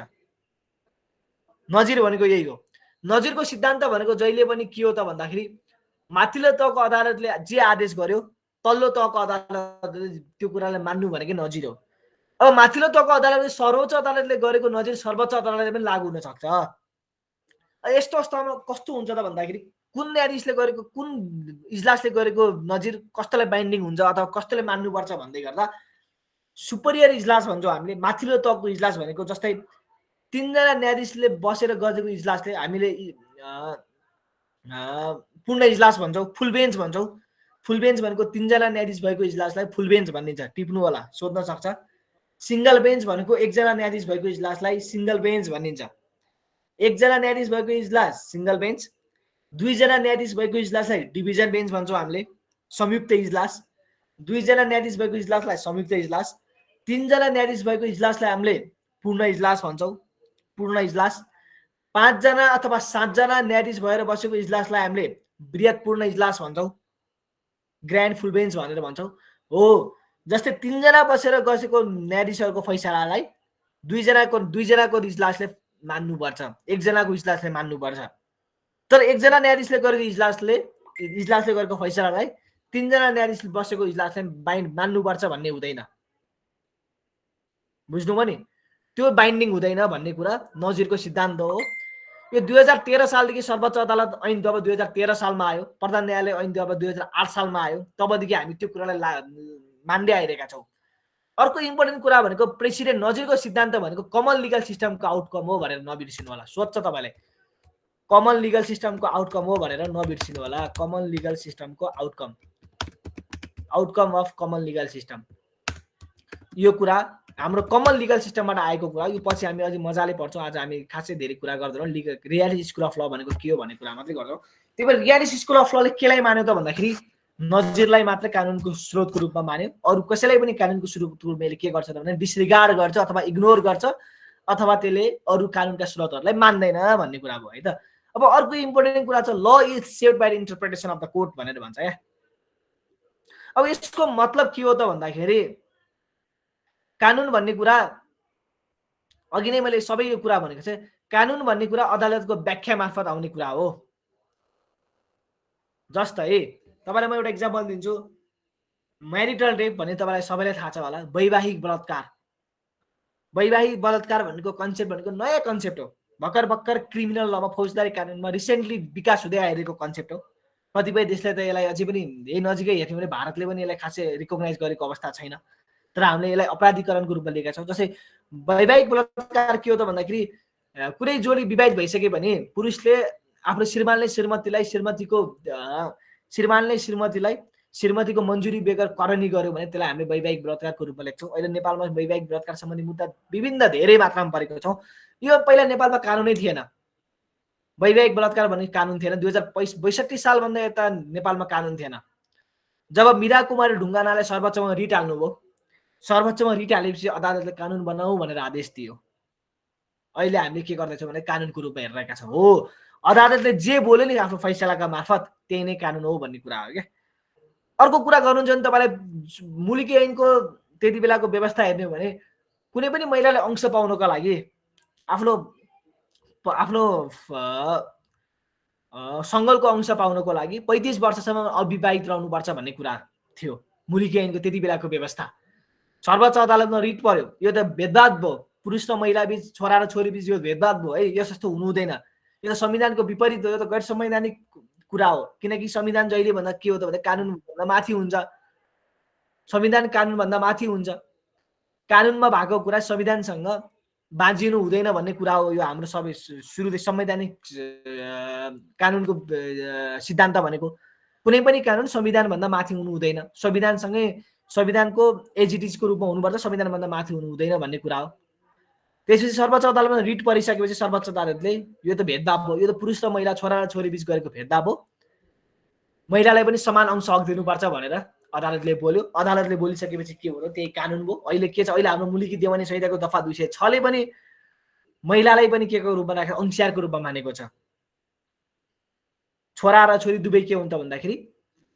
नजिर भनेको यही हो। नजिरको सिद्धान्त भनेको जहिले पनि के हो त भन्दाखेरि माथिल्लो तहको अदालतले जे आदेश गर्यो तल्लो तहको अदालतले त्यो कुरालाई मान्नु भनेकै नजिर हो। अब माथिल्लो तहको अदालतले सर्वोच्च अदालतले गरेको नजिर सर्वोच्च अदालतले पनि लागू हुन सक्छ। यस्तो अवस्थामा कस्तो हुन्छ त भन्दाखेरि कुन न्यायाधीशले गरेको कुन इजलासले गरेको नजिर कस्तोलाई बाइन्डिङ हुन्छ अथवा कस्तोले मान्नुपर्छ भन्दै गर्दा सुपरियर इजलास भन्छौँ हामीले, माथिल्लो तहको इजलास भनेको जस्तै 3 जना न्यायाधीशले बसेर गरेको इजलासले हामीले पूर्ण इजलास भन्छौँ, फुल बेन्च भन्छौँ। फुल बेन्च भनेको 3 जना न्यायाधीश भएको इजलासलाई फुल बेन्च भनिन्छ, टिप्नु होला सोध्न सक्छ। सिंगल बेन्च भनेको 1 जना न्यायाधीश भएको इजलासलाई सिंगल बेन्च भनिन्छ। 1 जना न्यायाधीश भएको इजलास सिंगल बेन्च, 2 जना न्यायाधीश भएको इजलासलाई डिभिजन बेन्च भन्छौँ हामीले, संयुक्त इजलास। 2 जना न्यायाधीश भएको इजलासलाई संयुक्त इजलास, 3 जना न्यायाधीश भएको इजलासलाई हामीले पूर्ण इजलास भन्छौँ, पूर्ण इजलास। 5 जना अथवा 7 जना न्यायाधीश भएर बसेको इजलासलाई हामीले बृहत पूर्ण इजलास भन्छौँ, ग्रान्ड फुल बेन्च भनेर भन्छौँ हो। जस्तै 3 जना बसेर बसेको न्यायाधीशहरूको फैसलालाई 2 जनाको इजलासले मान्नुपर्छ, 1 जनाको इजलासले मान्नुपर्छ। तर 1 जना न्यायाधीशले गरेको इजलासले गरेको फैसलालाई 3 जना न्यायाधीश बसेको इजलासले मान्नुपर्छ भन्ने हुँदैन। बुझ्नुभयो नि? त्यो बाइन्डिङ हुँदैन भन्ने कुरा नजिरको सिद्धान्त हो। यो 2013 सालदेखि सर्वोच्च अदालत ऐन जब 2013 सालमा आयो, प्रधान न्यायालय ऐन जब 2008 सालमा आयो, तबदेखि हामी त्यो कुरालाई मान्दै आइरहेका छौँ। अर्को इम्पोर्टेन्ट कुरा भनेको प्रेसिडेन्ट नजिरको सिद्धान्त भनेको कमन लिगल सिस्टमको आउटकम हो भनेर नबिर्सिनु होला। सोध्छ तपाईँले कमन लिगल सिस्टमको आउटकम हो भनेर नबिर्सिनु होला। कमन लिगल सिस्टमको outcome of common legal system, यो कुरा हाम्रो कमन लिगल सिस्टमबाट आएको कुरा। यो पछि हामी अझै मजाले पढ्छौँ। आज हामी खासै धेरै कुरा गर्दैनौँ, रियालिस स्कुल अफ ल भनेको के हो भन्ने कुरा मात्रै गर्छौँ। त्यही भएर रियालिस स्कुल अफ लले केलाई मान्यो त भन्दाखेरि नजिरलाई मात्र कानुनको स्रोतको रूपमा मान्यो, अरू कसैलाई पनि कानुनको स्रोतको रूपमा के गर्छ त भने डिसरिगार्ड गर्छ अथवा इग्नोर गर्छ अथवा त्यसले अरू कानुनका स्रोतहरूलाई मान्दैन भन्ने कुरा भयो है त। अब अर्को इम्पोर्टेन्ट कुरा छ law is saved by the interpretation of the court भनेर भन्छ क्या। अब यसको मतलब के हो त भन्दाखेरि कानुन भन्ने कुरा अघि नै मैले सबै यो कुरा भनेको छु, कानुन भन्ने कुरा अदालतको व्याख्या मार्फत आउने कुरा हो। जस्तै तपाईलाई म एउटा एक्जाम्पल दिन्छु, म्यारिटल रेप भन्ने तपाईलाई सबैलाई थाहा छ होला, वैवाहिक बलात्कार। वैवाहिक बलात्कार भनेको कन्सेप्ट भनेको नयाँ कन्सेप्ट हो। भर्खर क्रिमिनल लमा फौजदारी कानुनमा रिसेन्टली विकास हुँदै आइरहेको कन्सेप्ट हो। कतिपय देशले त यसलाई अझै पनि यही नजिकै हेर्ने भने भारतले पनि यसलाई खासै रिकगनाइज गरेको अवस्था छैन, तर हामीले यसलाई अपराधीकरणको रूपमा लिएका छौँ। जस्तै वैवाहिक बलात्कार के हो त भन्दाखेरि कुनै जोडी विवाहित भइसके भने पुरुषले आफ्नो श्रीमतीको मन्जुरी बेगर करनी गर्यो भने त्यसलाई हामीले वैवाहिक बलात्कारको रूपमा लेख्छौँ। अहिले नेपालमा वैवाहिक बलात्कार सम्बन्धी मुद्दा विभिन्न धेरै मात्रामा परेको छौँ। यो पहिला नेपालमा कानुनै थिएन, वैवाहिक बलात्कार भन्ने कानुन थिएन। 2062 सालभन्दा यता नेपालमा कानुन थिएन। जब मीरा कुमारी ढुङ्गानाले सर्वोच्चमा रिट हाल्नुभयो, सर्वोच्चमा रिट हालेपछि अदालतले कानुन बनाऊ भनेर आदेश दियो। अहिले हामीले के गर्दैछौँ भने कानुनको रूपमा हेरिरहेका छौँ। हो, अदालतले जे बोल्यो नि आफ्नो फैसलाका मार्फत त्यही नै कानुन हो भन्ने कुरा हो क्या। अर्को कुरा गर्नुहुन्छ भने तपाईँलाई मुलुकी ऐनको त्यति बेलाको व्यवस्था हेर्ने हो भने कुनै पनि महिलाले अंश पाउनको लागि आफ्नो सङ्गलको अंश पाउनको लागि 35 वर्षसम्म अविवाहित रहनुपर्छ भन्ने कुरा थियो मुलुकी ऐनको त्यति बेलाको व्यवस्था। सर्वोच्च अदालतमा रिट पर्यो, यो त भेदभाव भयो, पुरुष र महिला बीच, छोरा र छोरी बीच यो भेदभाव भयो है, यो जस्तो हुनु हुँदैन, यो त संविधानको विपरीत हो, यो त गैर संवैधानिक कुरा हो। किनकि संविधान जहिले भन्दा के हो त भने कानुनभन्दा माथि हुन्छ, संविधान कानुनभन्दा माथि हुन्छ। कानुनमा भएको कुरा संविधानसँग बाँझिनु हुँदैन भन्ने कुरा हो। यो हाम्रो सबै सुरुदेखि संवैधानिक कानुनको सिद्धान्त भनेको कुनै पनि कानुन संविधानभन्दा माथि हुनु हुँदैन, संविधानको एजिटिजको रूपमा हुनुपर्छ, संविधानभन्दा माथि हुनु हुँदैन भन्ने कुरा हो। त्यसपछि सर्वोच्च अदालतमा रिट परिसकेपछि सर्वोच्च अदालतले यो त भेदभाव हो, यो त पुरुष र महिला, छोरा र छोरी बीच गरेको भेदभाव हो, महिलालाई पनि समान अंश हक दिनुपर्छ भनेर अदालतले बोल्यो। अदालतले बोलिसकेपछि के हो र त्यही कानुन भयो। अहिले के छ, अहिले हाम्रो मुलुकी देवानी संहिताको दफा 206ले पनि महिलालाई पनि के को रूपमा राखेर अंशियारको रूपमा मानेको छ। छोरा र छोरी दुवै के हुन्छ भन्दाखेरि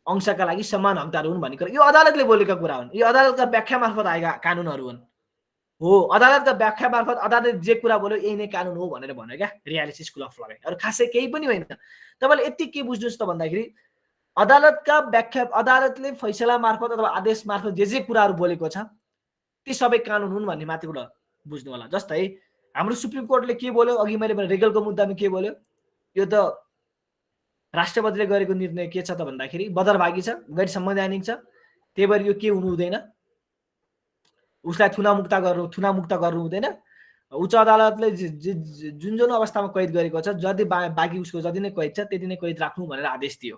अंशका लागि समान हकदार हुन् भन्ने कुरा यो अदालतले बोलेका कुरा हुन्। यो अदालतका व्याख्या मार्फत आएका कानुनहरू हुन्। हो, अदालतका व्याख्या मार्फत अदालतले जे कुरा बोल्यो यही नै कानुन हो भनेर भन्यो क्या रियालिटी स्कुल अफ लले। अरू खासै केही पनि होइन। तपाईँले यति के बुझ्नुहोस् त भन्दाखेरि अदालतका व्याख्या, अदालतले फैसला मार्फत अथवा आदेश मार्फत जे कुराहरू बोलेको छ ती सबै कानुन हुन् भन्ने माथि कुरा बुझ्नु होला। जस्तै हाम्रो सुप्रिम कोर्टले के बोल्यो, अघि मैले रेगलको मुद्दामा के बोल्यो, यो त राष्ट्रपतिले गरेको निर्णय के छ त भन्दाखेरि बदरभागी छ, गैर संवैधानिक छ, त्यही भएर यो के हुनु हुँदैन, उसलाई थुनामुक्त गर्नु हुँदैन। उच्च अदालतले जुन अवस्थामा कैद गरेको छ, जति बाँकी उसको जति नै कैद छ त्यति नै कैद राख्नु भनेर आदेश दियो।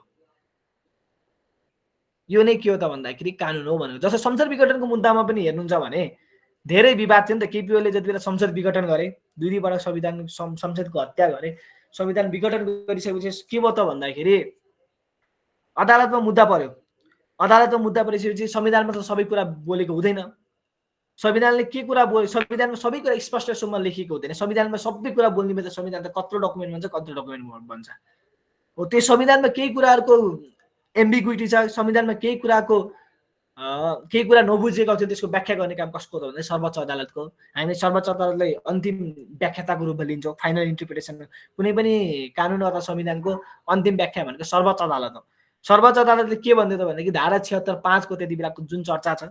यो नै के हो त भन्दाखेरि कानुन हो भनेको। जस्तो संसद विघटनको मुद्दामा पनि हेर्नुहुन्छ भने धेरै विवाद थियो नि त। केपी ओलीले जति बेला संसद विघटन गरे, 2 संविधान संसदको हत्या गरे, संविधान विघटन गरिसकेपछि के भयो त भन्दाखेरि अदालतमा मुद्दा पर्यो। अदालतमा मुद्दा परिसकेपछि संविधानमा त सबै कुरा बोलेको हुँदैन। संविधानले के कुरा बोल्यो, संविधानमा सबै कुरा स्पष्ट रूपमा लेखिएको हुँदैन। संविधानमा सबै कुरा बोल्ने त संविधान त कत्रो डकुमेन्ट भन्छ, कत्रो डकुमेन्ट भन्छ हो। त्यो संविधानमा केही कुराहरूको एम्बिग्युटी छ, संविधानमा केही कुरा नबुझेको थियो, त्यसको व्याख्या गर्ने काम कसको त भन्दा सर्वोच्च अदालतको। हामी सर्वोच्च अदालतलाई अन्तिम व्याख्याताको रूपमा लिन्छौँ, फाइनल इन्टरप्रिटेसन। कुनै पनि कानुन अथवा संविधानको अन्तिम व्याख्या भनेको सर्वोच्च अदालत हो। सर्वोच्च अदालतले के भन्दै त भनेदेखि धारा 76(5) को त्यति बेलाको जुन चर्चा छ,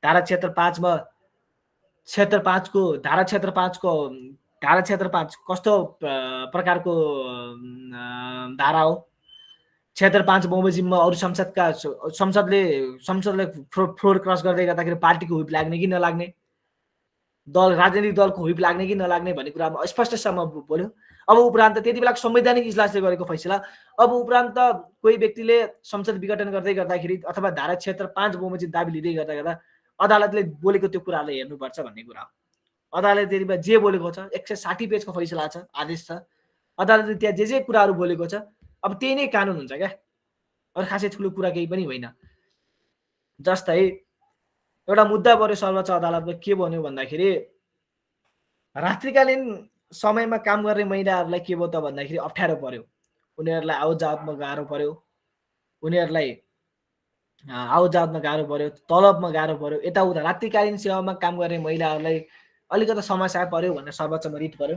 धारा 76(5) कस्तो प्रकारको धारा हो। 76(5) बमोजिममा अरू संसदले फ्लोर क्रस गर्दै गर्दाखेरि पार्टीको हुइप लाग्ने कि नलाग्ने, राजनीतिक दलको हुइप लाग्ने कि नलाग्ने भन्ने कुरामा स्पष्टसम्म बोल्यो। अब उपरान्त त्यति बेला संवैधानिक इजलासले गरेको फैसला, अब उपरान्त कोही व्यक्तिले संसद विघटन गर्दै गर्दाखेरि अथवा धारा 76(5) बमोजिम दाबी लिँदै गर्दा अदालतले बोलेको त्यो कुरालाई हेर्नुपर्छ भन्ने कुरा हो। अदालतले त्यति बेला जे बोलेको छ, 160 पेजको फैसला छ, आदेश छ, अदालतले त्यहाँ जे कुराहरू बोलेको छ अब त्यही नै कानुन हुन्छ क्या। अरू खासै ठुलो कुरा केही पनि होइन। जस्तै एउटा मुद्दा पर्यो सर्वोच्च अदालतमा, के भन्यो भन्दाखेरि रात्रिकालीन समयमा काम गर्ने महिलाहरूलाई के भयो त भन्दाखेरि अप्ठ्यारो पर्यो, उनीहरूलाई आवत जावतमा गाह्रो पर्यो, तलबमा गाह्रो पर्यो, यताउता रात्रिकालीन सेवामा काम गर्ने महिलाहरूलाई अलिकति समस्या पर्यो भनेर सर्वोच्चमा रिट पर्यो।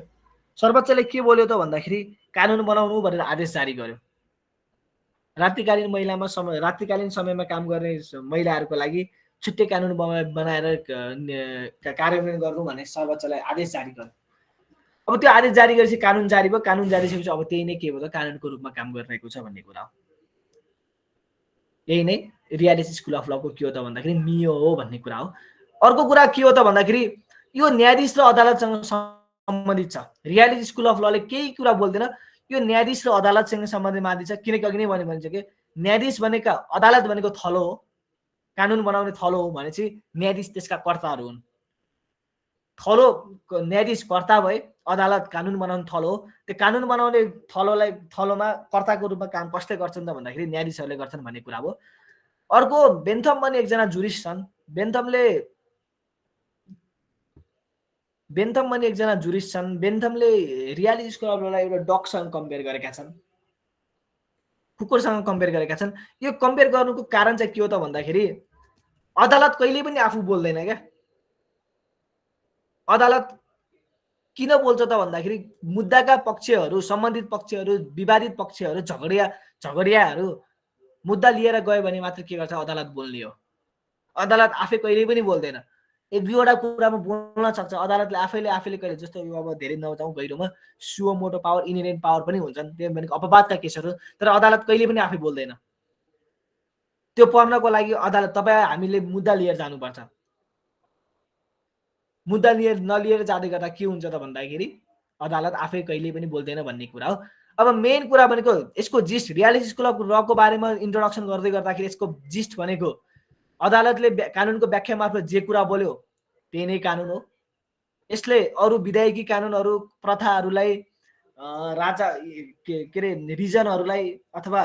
सर्वोच्चले के बोल्यो त भन्दाखेरि कानुन बनाउनु भनेर आदेश जारी गर्यो। रात्रिकालीन समयमा काम गर्ने महिलाहरूको लागि छुट्टै कानुन बनाएर कार्यान्वयन गर्नु भन्ने सर्वोच्चलाई आदेश जारी गर्यो। अब त्यो आदेश जारी गरेपछि कानुन जारी भयो, कानुन जारी भएपछि अब त्यही नै के भयो त कानुनको रूपमा काम गरिरहेको छ भन्ने कुरा हो। यही नै रियालिटी स्कुल अफ लको के हो त भन्दाखेरि मियो हो भन्ने कुरा हो। अर्को कुरा के हो त भन्दाखेरि यो न्यायाधीश र अदालतसँग सम्बन्धित छ। रियालिटी स्कुल अफ लले केही कुरा बोल्दैन, यो न्यायाधीश र अदालतसँग सम्बन्धित माथि छ। किनकि अघि नै भनिन्छ कि न्यायाधीश भनेका अदालत भनेको थलो हो, कानुन बनाउने थलो हो भनेपछि न्यायाधीश त्यसका कर्ताहरू हुन्। थलो न्यायाधीश कर्ता भए, अदालत कानुन बनाउने थलो हो। त्यो कानुन बनाउने थलोमा कर्ताको रूपमा काम कसले गर्छन् त भन्दाखेरि न्यायाधीशहरूले गर्छन् भन्ने कुरा हो। अर्को बेन्थम भन्ने एकजना जुरिस्ट छन्। बेन्थम भन्ने एकजना जुरिस्ट छन्। बेन्थमले रियालिटी स्कुल अफ ललाई एउटा डगसँग कम्पेयर गरेका छन्, कुकुरसँग कम्पेयर गरेका छन्। यो कम्पेयर गर्नुको कारण चाहिँ के हो त भन्दाखेरि अदालत कहिले पनि आफू बोल्दैन क्या। अदालत किन बोल्छ त भन्दाखेरि मुद्दाका पक्षहरू, सम्बन्धित पक्षहरू, विवादित पक्षहरू, झगडियाहरू मुद्दा लिएर गयो भने मात्र के गर्छ अदालत बोल्ने हो। अदालत आफै कहिले पनि बोल्दैन। एक दुईवटा कुरामा बोल्न सक्छ अदालतले आफैले कहिले, जस्तो अब धेरै नजाउँ गहिरोमा, suo motu power, inherent power पनि हुन्छन्, त्यो भनेको अपवादका केसहरू। तर अदालत कहिले पनि आफै बोल्दैन। त्यो पर्नको लागि अदालत हामीले मुद्दा लिएर जानुपर्छ। मुद्दा नलिएर जाँदै गर्दा के हुन्छ त भन्दाखेरि अदालत आफै कहिले पनि बोल्दैन भन्ने कुरा हो। अब मेन कुरा भनेको यसको जिस्ट, रियालिटी स्कुल अफ लको बारेमा इन्ट्रोडक्सन गर्दै गर्दाखेरि यसको जिस्ट भनेको अदालतले कानुनको व्याख्या मार्फत जे कुरा बोल्यो त्यही नै कानुन हो। यसले अरू विधायकी कानुनहरू, प्रथाहरूलाई, राजा के अरे रिजनहरूलाई अथवा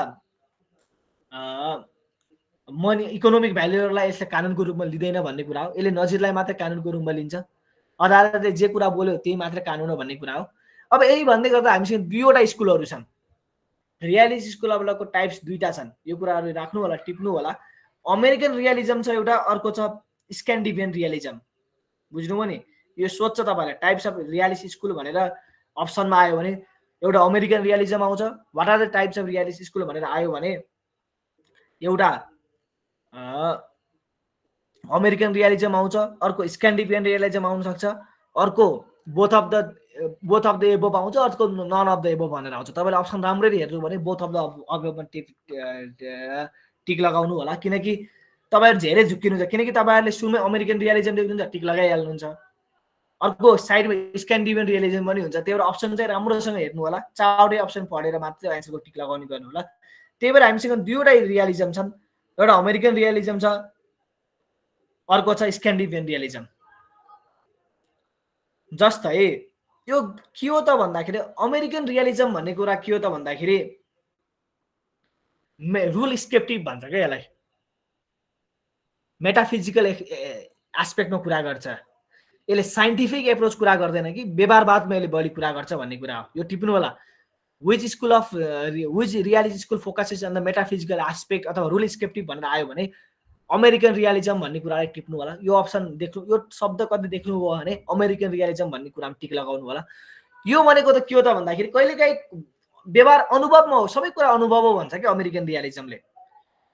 मनी इकोनोमिक भ्यालुहरूलाई यसले कानुनको रूपमा लिँदैन भन्ने कुरा हो। यसले नजिरलाई मात्र कानुनको रूपमा लिन्छ। अदालतले जे कुरा बोल्यो त्यही मात्र कानुन हो भन्ने कुरा हो। अब यही भन्दै गर्दा हामीसँग दुईवटा स्कुलहरू छन्। रियालिटी स्कुल अफ लको टाइप्स दुईटा छन्। यो कुराहरू राख्नु होला, टिप्नु होला। अमेरिकन रियलिजम छ एउटा, अर्को छ स्क्यान्डिनेभियन रियलिजम। बुझ्नुभयो नि? यो सोध्छ तपाईँलाई टाइप्स अफ रियलिटी स्कुल भनेर अप्सनमा आयो भने एउटा अमेरिकन रियलिजम आउँछ। What are the types of reality school भनेर आयो भने एउटा अमेरिकन रियलिजम आउँछ, अर्को स्क्यान्डिनेभियन रियलिजम आउन सक्छ, अर्को बोथ अफ द एबोभ आउँछ, अर्को नन अफ द एबोभ भनेर आउँछ। तपाईँले अप्सन राम्ररी हेर्नु भने बोथ अफ द एबोभमा टिक लगाउनु होला, किनकि तपाईँहरू धेरै झुक्किनुहुन्छ। किनकि तपाईँहरूले सुरुमै अमेरिकन रियलिजम देख्नुहुन्छ टिक लगाइहाल्नुहुन्छ। अर्को साइडमा स्क्यान्डिनेभियन रियलिजम पनि हुन्छ। त्यही भएर अप्सन चाहिँ राम्रोसँग हेर्नु होला, चारवटै अप्सन पढेर मात्रै एन्सरको टिक लगाउने गर्नु होला। त्यही भएर हामीसँग दुईवटा रियलिजम छन्, एउटा अमेरिकन रियलिजम छ, अर्को छ स्क्यान्डिनेभियन रियलिजम। जस्तै यो के हो त भन्दाखेरि अमेरिकन रियलिजम भन्ने कुरा के हो त भन्दाखेरि रुल स्केप्टिभ भन्छ क्या यसलाई। मेटाफिजिकल एस्पेक्टमा कुरा गर्छ। यसले साइन्टिफिक एप्रोच कुरा गर्दैन कि व्यवहारवादमा यसले बढी कुरा गर्छ भन्ने कुरा हो। यो टिप्नु होला। Which reality school focuses on the metaphysical aspect अथवा रुल स्केप्टिभ भनेर आयो भने अमेरिकन रियलिजम भन्ने कुरालाई टिप्नु होला। यो अप्सन देख्नु, यो शब्द कति देख्नुभयो भने अमेरिकन रियलिजम भन्ने कुरामा टिक लगाउनु होला। यो भनेको त के हो त भन्दाखेरि कहिलेकाहीँ व्यवहार अनुभवमा हो, सबै कुरा अनुभव हो भन्छ क्या अमेरिकन रियलिजमले।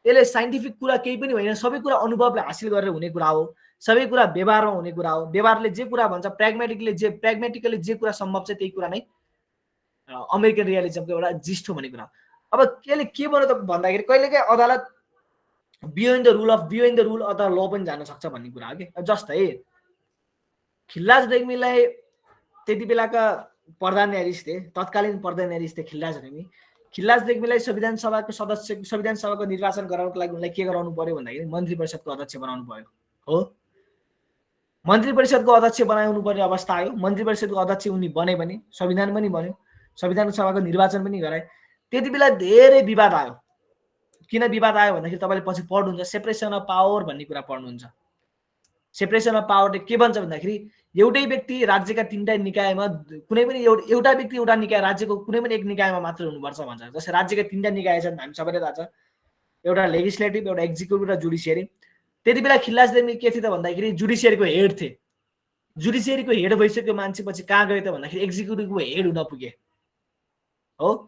यसले साइन्टिफिक कुरा केही पनि होइन, सबै कुरा अनुभवले हासिल गरेर हुने कुरा हो, सबै कुरा व्यवहारमा हुने कुरा हो। व्यवहारले जे कुरा भन्छ, प्र्याग्मेटिकली जे कुरा सम्भव छ त्यही कुरा नै अमेरिकन रियलिजमको एउटा जिस्ट हो भन्ने कुरा। अब यसले के भन्यो त भन्दाखेरि कहिलेकाहीँ अदालत बियोन्ड द रुल अथवा ल पनि जान सक्छ भन्ने कुरा हो कि। जस्तै खिल्लाज रेग्मीलाई त्यति बेलाका प्रधान न्यायाधीश थिए, तत्कालीन प्रधान न्यायाधीश थिए खिल्लाज रेग्मीलाई संविधान सभाको निर्वाचन गराउनको लागि उनलाई के गराउनु पर्यो भन्दाखेरि मन्त्री परिषदको अध्यक्ष बनाउनु पर्यो हो। मन्त्री परिषदको अध्यक्ष बनाउनु पर्ने अवस्था आयो। मन्त्री परिषदको अध्यक्ष उनी बने पनि, संविधान पनि बन्यो, संविधान सभाको निर्वाचन पनि गराए। त्यति बेला धेरै विवाद आयो। किन विवाद आयो भन्दाखेरि तपाईँले पछि पढ्नुहुन्छ, सेपरेसन अफ पावर भन्ने कुरा पढ्नुहुन्छ। सेपरेसन अफ पावरले के भन्छ भन्दाखेरि एउटै व्यक्ति राज्यका तीनटा निकायमा, कुनै पनि एउटा व्यक्ति एउटा निकाय, राज्यको कुनै पनि एक निकायमा मात्र हुनुपर्छ भन्छ। जस्तै राज्यका तीनटा निकाय छन्, हामी सबैले थाहा छ, एउटा लेजिस्लेटिभ, एउटा एक्जिक्युटिभ र जुडिसियरी। त्यति बेला खिल्लाज रेग्मी के थियो त भन्दाखेरि जुडिसियरीको हेड थिए। जुडिसियरीको हेड भइसक्यो मान्छे पछि कहाँ गयो त भन्दाखेरि एक्जिक्युटिभको हेड हुन पुगे हो,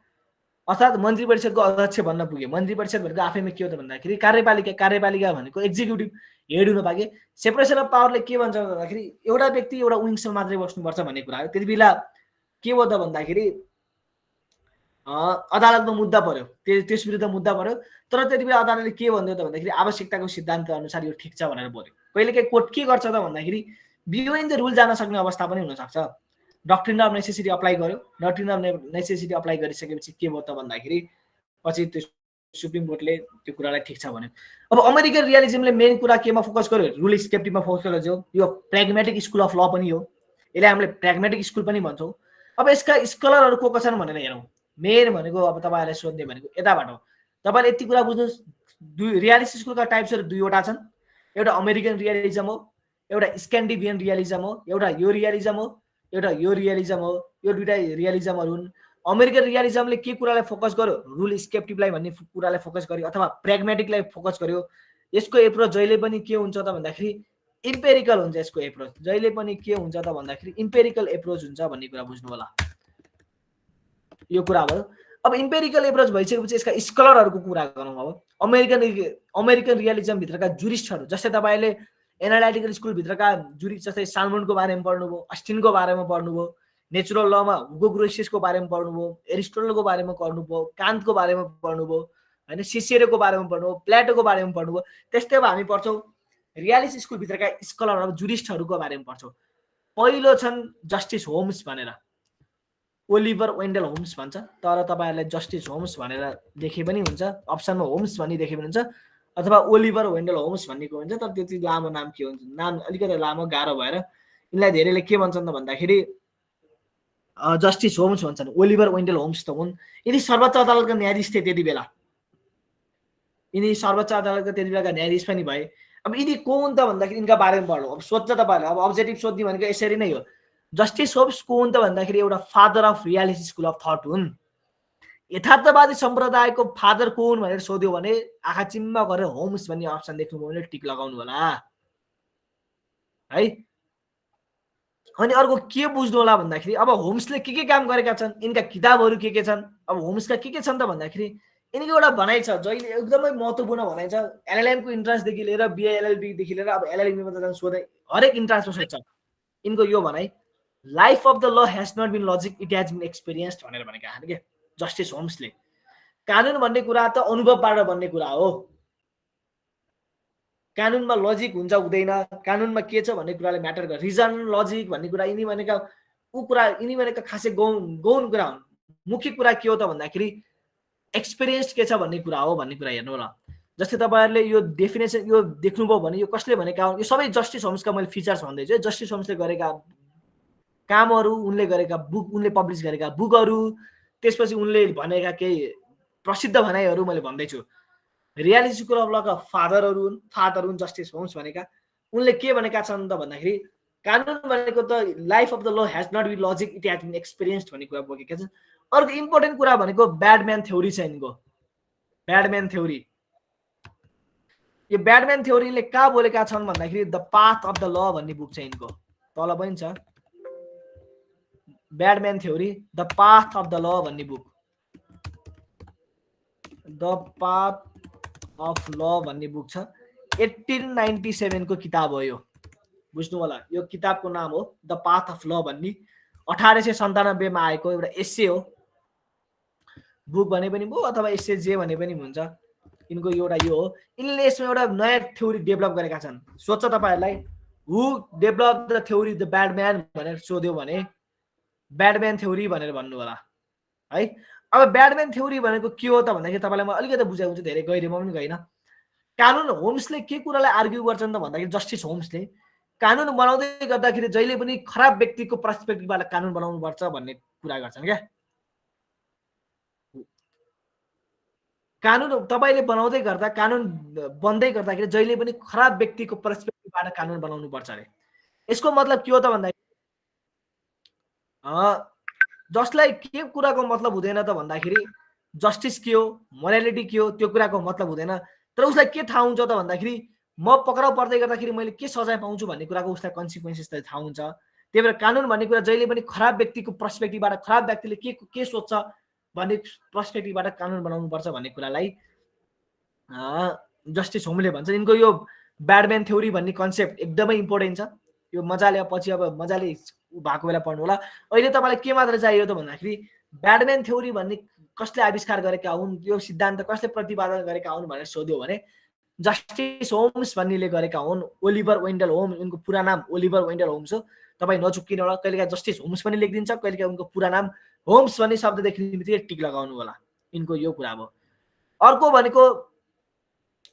अर्थात् मन्त्री परिषदको अध्यक्ष बन्न पुगे। मन्त्री परिषद भनेको आफैमा के हो त भन्दाखेरि कार्यपालिका भनेको एक्जिक्युटिभ हेड हुन पाए। सेपरेसन अफ पावरले के भन्छ भन्दाखेरि एउटा व्यक्ति एउटा विङ्समा मात्रै बस्नुपर्छ भन्ने कुरा हो। त्यति बेला के भयो त भन्दाखेरि अदालतमा मुद्दा पर्यो, त्यस विरुद्ध मुद्दा पर्यो। तर त्यति बेला अदालतले के भन्यो त भन्दाखेरि आवश्यकताको सिद्धान्त अनुसार यो ठिक छ भनेर बोल्यो। कहिलेकाहीँ कोर्ट के गर्छ त भन्दाखेरि बियोइङ द रुल जान सक्ने अवस्था पनि हुनसक्छ। डक्ट्रिन अफ नेसेसिटी अप्लाई गर्यो, डक्ट्रिन अफ नेसेसिटी अप्लाई गरिसकेपछि के भयो त भन्दाखेरि पछि त्यो सुप्रिम कोर्टले त्यो कुरालाई ठिक छ भन्यो। अब अमेरिकन रियलिजमले मेन कुरा केमा फोकस गर्यो, रुल स्केप्टिकमा फोकस गर्यो। यो प्र्याग्मेटिक स्कुल अफ ल पनि हो, यसलाई हामीले प्र्याग्मेटिक स्कुल पनि भन्छौँ। अब यसका स्कलरहरू को छन् भनेर हेरौँ। मेन भनेको अब तपाईँहरूले सोध्ने भनेको यताबाट हो। तपाईँले यति कुरा बुझ्नुहोस्, रियलिस्ट स्कुलका टाइप्सहरू दुईवटा छन्। एउटा अमेरिकन रियलिजम हो, एउटा स्क्यान्डिनेभियन रियलिजम हो, एउटा यो रियलिजम हो, एउटा यो रियलिजम हो। यो दुईटा रियलिजमहरू हुन्। अमेरिकन रियलिजमले के कुरालाई फोकस गर्यो, रुल स्केप्टिकलाई भन्ने कुरालाई फोकस गर्यो अथवा प्र्याग्मेटिकलाई फोकस गर्यो। यसको एप्रोच जहिले पनि के हुन्छ त भन्दाखेरि इम्पेरिकल हुन्छ। यसको एप्रोच जहिले पनि के हुन्छ त भन्दाखेरि इम्पेरिकल एप्रोच हुन्छ भन्ने कुरा बुझ्नु होला। यो कुरा भयो। अब इम्पेरिकल एप्रोच भइसकेपछि यसका स्कलरहरूको कुरा गरौँ। अब अमेरिकन रियलिजम भित्रका जुरिस्टहरू, जस्तै तपाईँले एनालाइटिकल स्कुलभित्रका जुरिस्ट जस्तै साल्मनको बारेमा पढ्नुभयो, अस्टिनको बारेमा पढ्नुभयो, नेचुरल लमा हुगो ग्रोसियसको बारेमा पढ्नुभयो, एरिस्टोटलको बारेमा पढ्नुभयो, कान्टको बारेमा पढ्नुभयो, होइन, सिसेरोको बारेमा पढ्नुभयो, प्लेटोको बारेमा पढ्नुभयो। त्यस्तै अब हामी पढ्छौँ रियलिस्ट स्कुलभित्रका स्कलर, जुरिस्टहरूको बारेमा पढ्छौँ। पहिलो छन् जस्टिस होम्स भनेर, ओलिभर वेन्डल होम्स भन्छ, तर तपाईँहरूलाई जस्टिस होम्स भनेर देखे पनि हुन्छ, अप्सनमा होम्स भन्ने देखे पनि हुन्छ, अथवा ओलिभर वेन्डल होम्स भन्नेको हुन्छ। तर त्यति लामो नाम के हुन्छ, नाम अलिकति लामो गाह्रो भएर यिनलाई धेरैले के भन्छन् त भन्दाखेरि जस्टिस होम्स भन्छन्। ओलिभर वेन्डल होम्स त हुन्, यिनी सर्वोच्च अदालतका न्यायाधीश थिए त्यति बेला। यिनी सर्वोच्च अदालतका त्यति बेलाका न्यायाधीश पनि भए। अब यिनी को हुन् त भन्दाखेरि यिनका बारेमा पढ्नु। अब सोध्छ तपाईँहरूले, अब अब्जेक्टिभ सोध्ने भनेको यसरी नै हो। जस्टिस होम्स को हुन् त भन्दाखेरि एउटा father of realist school of thought हुन्। यथार्थवादी सम्प्रदायको फादर को हुन् भनेर सोध्यो भने आँखा चिम्म गरेर होम्स भन्ने अप्सन देख्नुभयो भने टिक लगाउनु होला है। अनि अर्को के बुझ्नु होला भन्दाखेरि अब होम्सले के काम गरेका छन्, यिनका किताबहरू के छन्। अब होम्सका के छन् त भन्दाखेरि यिनको एउटा भनाइ छ, जहिले एकदमै महत्त्वपूर्ण भनाइ छ। एलएलएमको इन्ट्रान्सदेखि लिएर बिएलएलबीदेखि लिएर अब एलएलबीमा त सोधे हरेक इन्ट्रान्समा सोध्छ। यिनको यो भनाइ, life of the law has not been logic, it has been experienced भनेर भनेका छन् के जस्टिस होम्सले। कानुन भन्ने कुरा त अनुभवबाट बन्ने कुरा हो। कानुनमा लजिक हुन्छ हुँदैन, कानुनमा के छ भन्ने कुराले म्याटर गर्छ। रिजन, लजिक भन्ने कुरा यिनी भनेका यिनी भनेका खासै गौण कुरा हुन्। मुख्य कुरा के हो त भन्दाखेरि एक्सपिरियन्स के छ भन्ने कुरा हो भन्ने कुरा हेर्नु होला। जस्तै तपाईँहरूले यो डेफिनेसन यो देख्नुभयो भने यो कसले भनेका हुन्, यो सबै जस्टिस होम्सका मैले फिचर्स भन्दैछु। जस्टिस होम्सले गरेका कामहरू, उनले गरेका बुक, उनले पब्लिस गरेका बुकहरू, त्यसपछि उनले भनेका केही प्रसिद्ध भनाइहरू मैले भन्दैछु। रियलिस्ट स्कुल अफ लका फादरहरू हुन् जस्टिस होम्स भनेका। उनले के भनेका छन् त भन्दाखेरि कानुन भनेको त life of the law has not been logic, it has been experienced भन्ने कुरा बोकेका छन्। अर्को इम्पोर्टेन्ट कुरा भनेको ब्याडम्यान थ्योरी छ यिनको। ब्याडम्यान थ्योरी, यो ब्याडम्यान थ्योरीले कहाँ बोलेका छन् भन्दाखेरि the path of the law भन्ने बुक छ यिनको, तल पनि छ। Bad man theory, the path of the law भन्ने book, the path of law भन्ने बुक छ। 1897 को किताब हो यो, बुझ्नु होला। यो किताबको नाम हो द पाथ अफ ल भन्ने। 1897 मा आएको एउटा एस्से हो। बुक भने पनि भयो अथवा एस्से जे भने पनि हुन्छ। यिनको एउटा यो हो, यिनले यसमा एउटा नयाँ थ्योरी डेभलप गरेका छन्। सोध्छ तपाईँहरूलाई हु डेभलप द थ्योरी द ब्याडम्यान भनेर सोध्यो भने ब्याडम्यान थ्योरी भनेर भन्नु होला है। अब ब्याडम्यान थ्योरी भनेको के हो त भन्दाखेरि तपाईँलाई म अलिकति बुझाउँछु, धेरै गहिरोमा पनि गइन। कानुन होम्सले के कुरालाई आर्ग्यु गर्छन् त भन्दाखेरि जस्टिस होम्सले कानुन बनाउँदै गर्दाखेरि जहिले पनि खराब व्यक्तिको पर्सपेक्टिभबाट कानुन बनाउनु पर्छ भन्ने कुरा गर्छन् क्या। कानुन तपाईँले बनाउँदै गर्दा, कानुन बन्दै गर्दाखेरि जहिले पनि खराब व्यक्तिको पर्सपेक्टिभबाट कानुन बनाउनु पर्छ अरे। यसको मतलब के हो त भन्दाखेरि जसलाई के कुराको मतलब हुँदैन त भन्दाखेरि जस्टिस के हो, मोरालिटी के हो, त्यो कुराको मतलब हुँदैन। तर उसलाई के थाहा हुन्छ त भन्दाखेरि म पक्राउ पर्दै गर्दाखेरि मैले के सजाय पाउँछु भन्ने कुराको उसलाई कन्सिक्वेन्सेस त थाहा हुन्छ। त्यही भएर कानुन भन्ने कुरा जहिले पनि खराब व्यक्तिको पर्सपेक्टिभबाट, खराब व्यक्तिले के सोच्छ भन्ने पर्सपेक्टिभबाट कानुन बनाउनु पर्छ भन्ने कुरालाई जस्टिस होमले भन्छ। यिनको यो ब्याडम्यान थ्योरी भन्ने कन्सेप्ट एकदमै इम्पोर्टेन्ट छ। यो मजाले पछि अब मजाले भएको बेला पढ्नु होला। अहिले तपाईँलाई के मात्र चाहियो त भन्दाखेरि ब्याडम्यान थ्योरी भन्ने कसले आविष्कार गरेका हुन्, यो सिद्धान्त कसले प्रतिपादन गरेका हुन् भनेर सोध्यो भने जस्टिस होम्स भन्नेले गरेका हुन्। ओलिभर वेन्डल होम्स, उनको पुरा नाम ओलिभर वेन्डल होम्स हो। तपाईँ नचुक्किनु होला, कहिलेकाहीँ जस्टिस होम्स पनि लेखिदिन्छ, कहिलेकाहीँ उनको पुरा नाम होम्स भन्ने शब्द देखिने बित्तिकै टिक लगाउनु होला। यिनको यो कुरा भयो। अर्को भनेको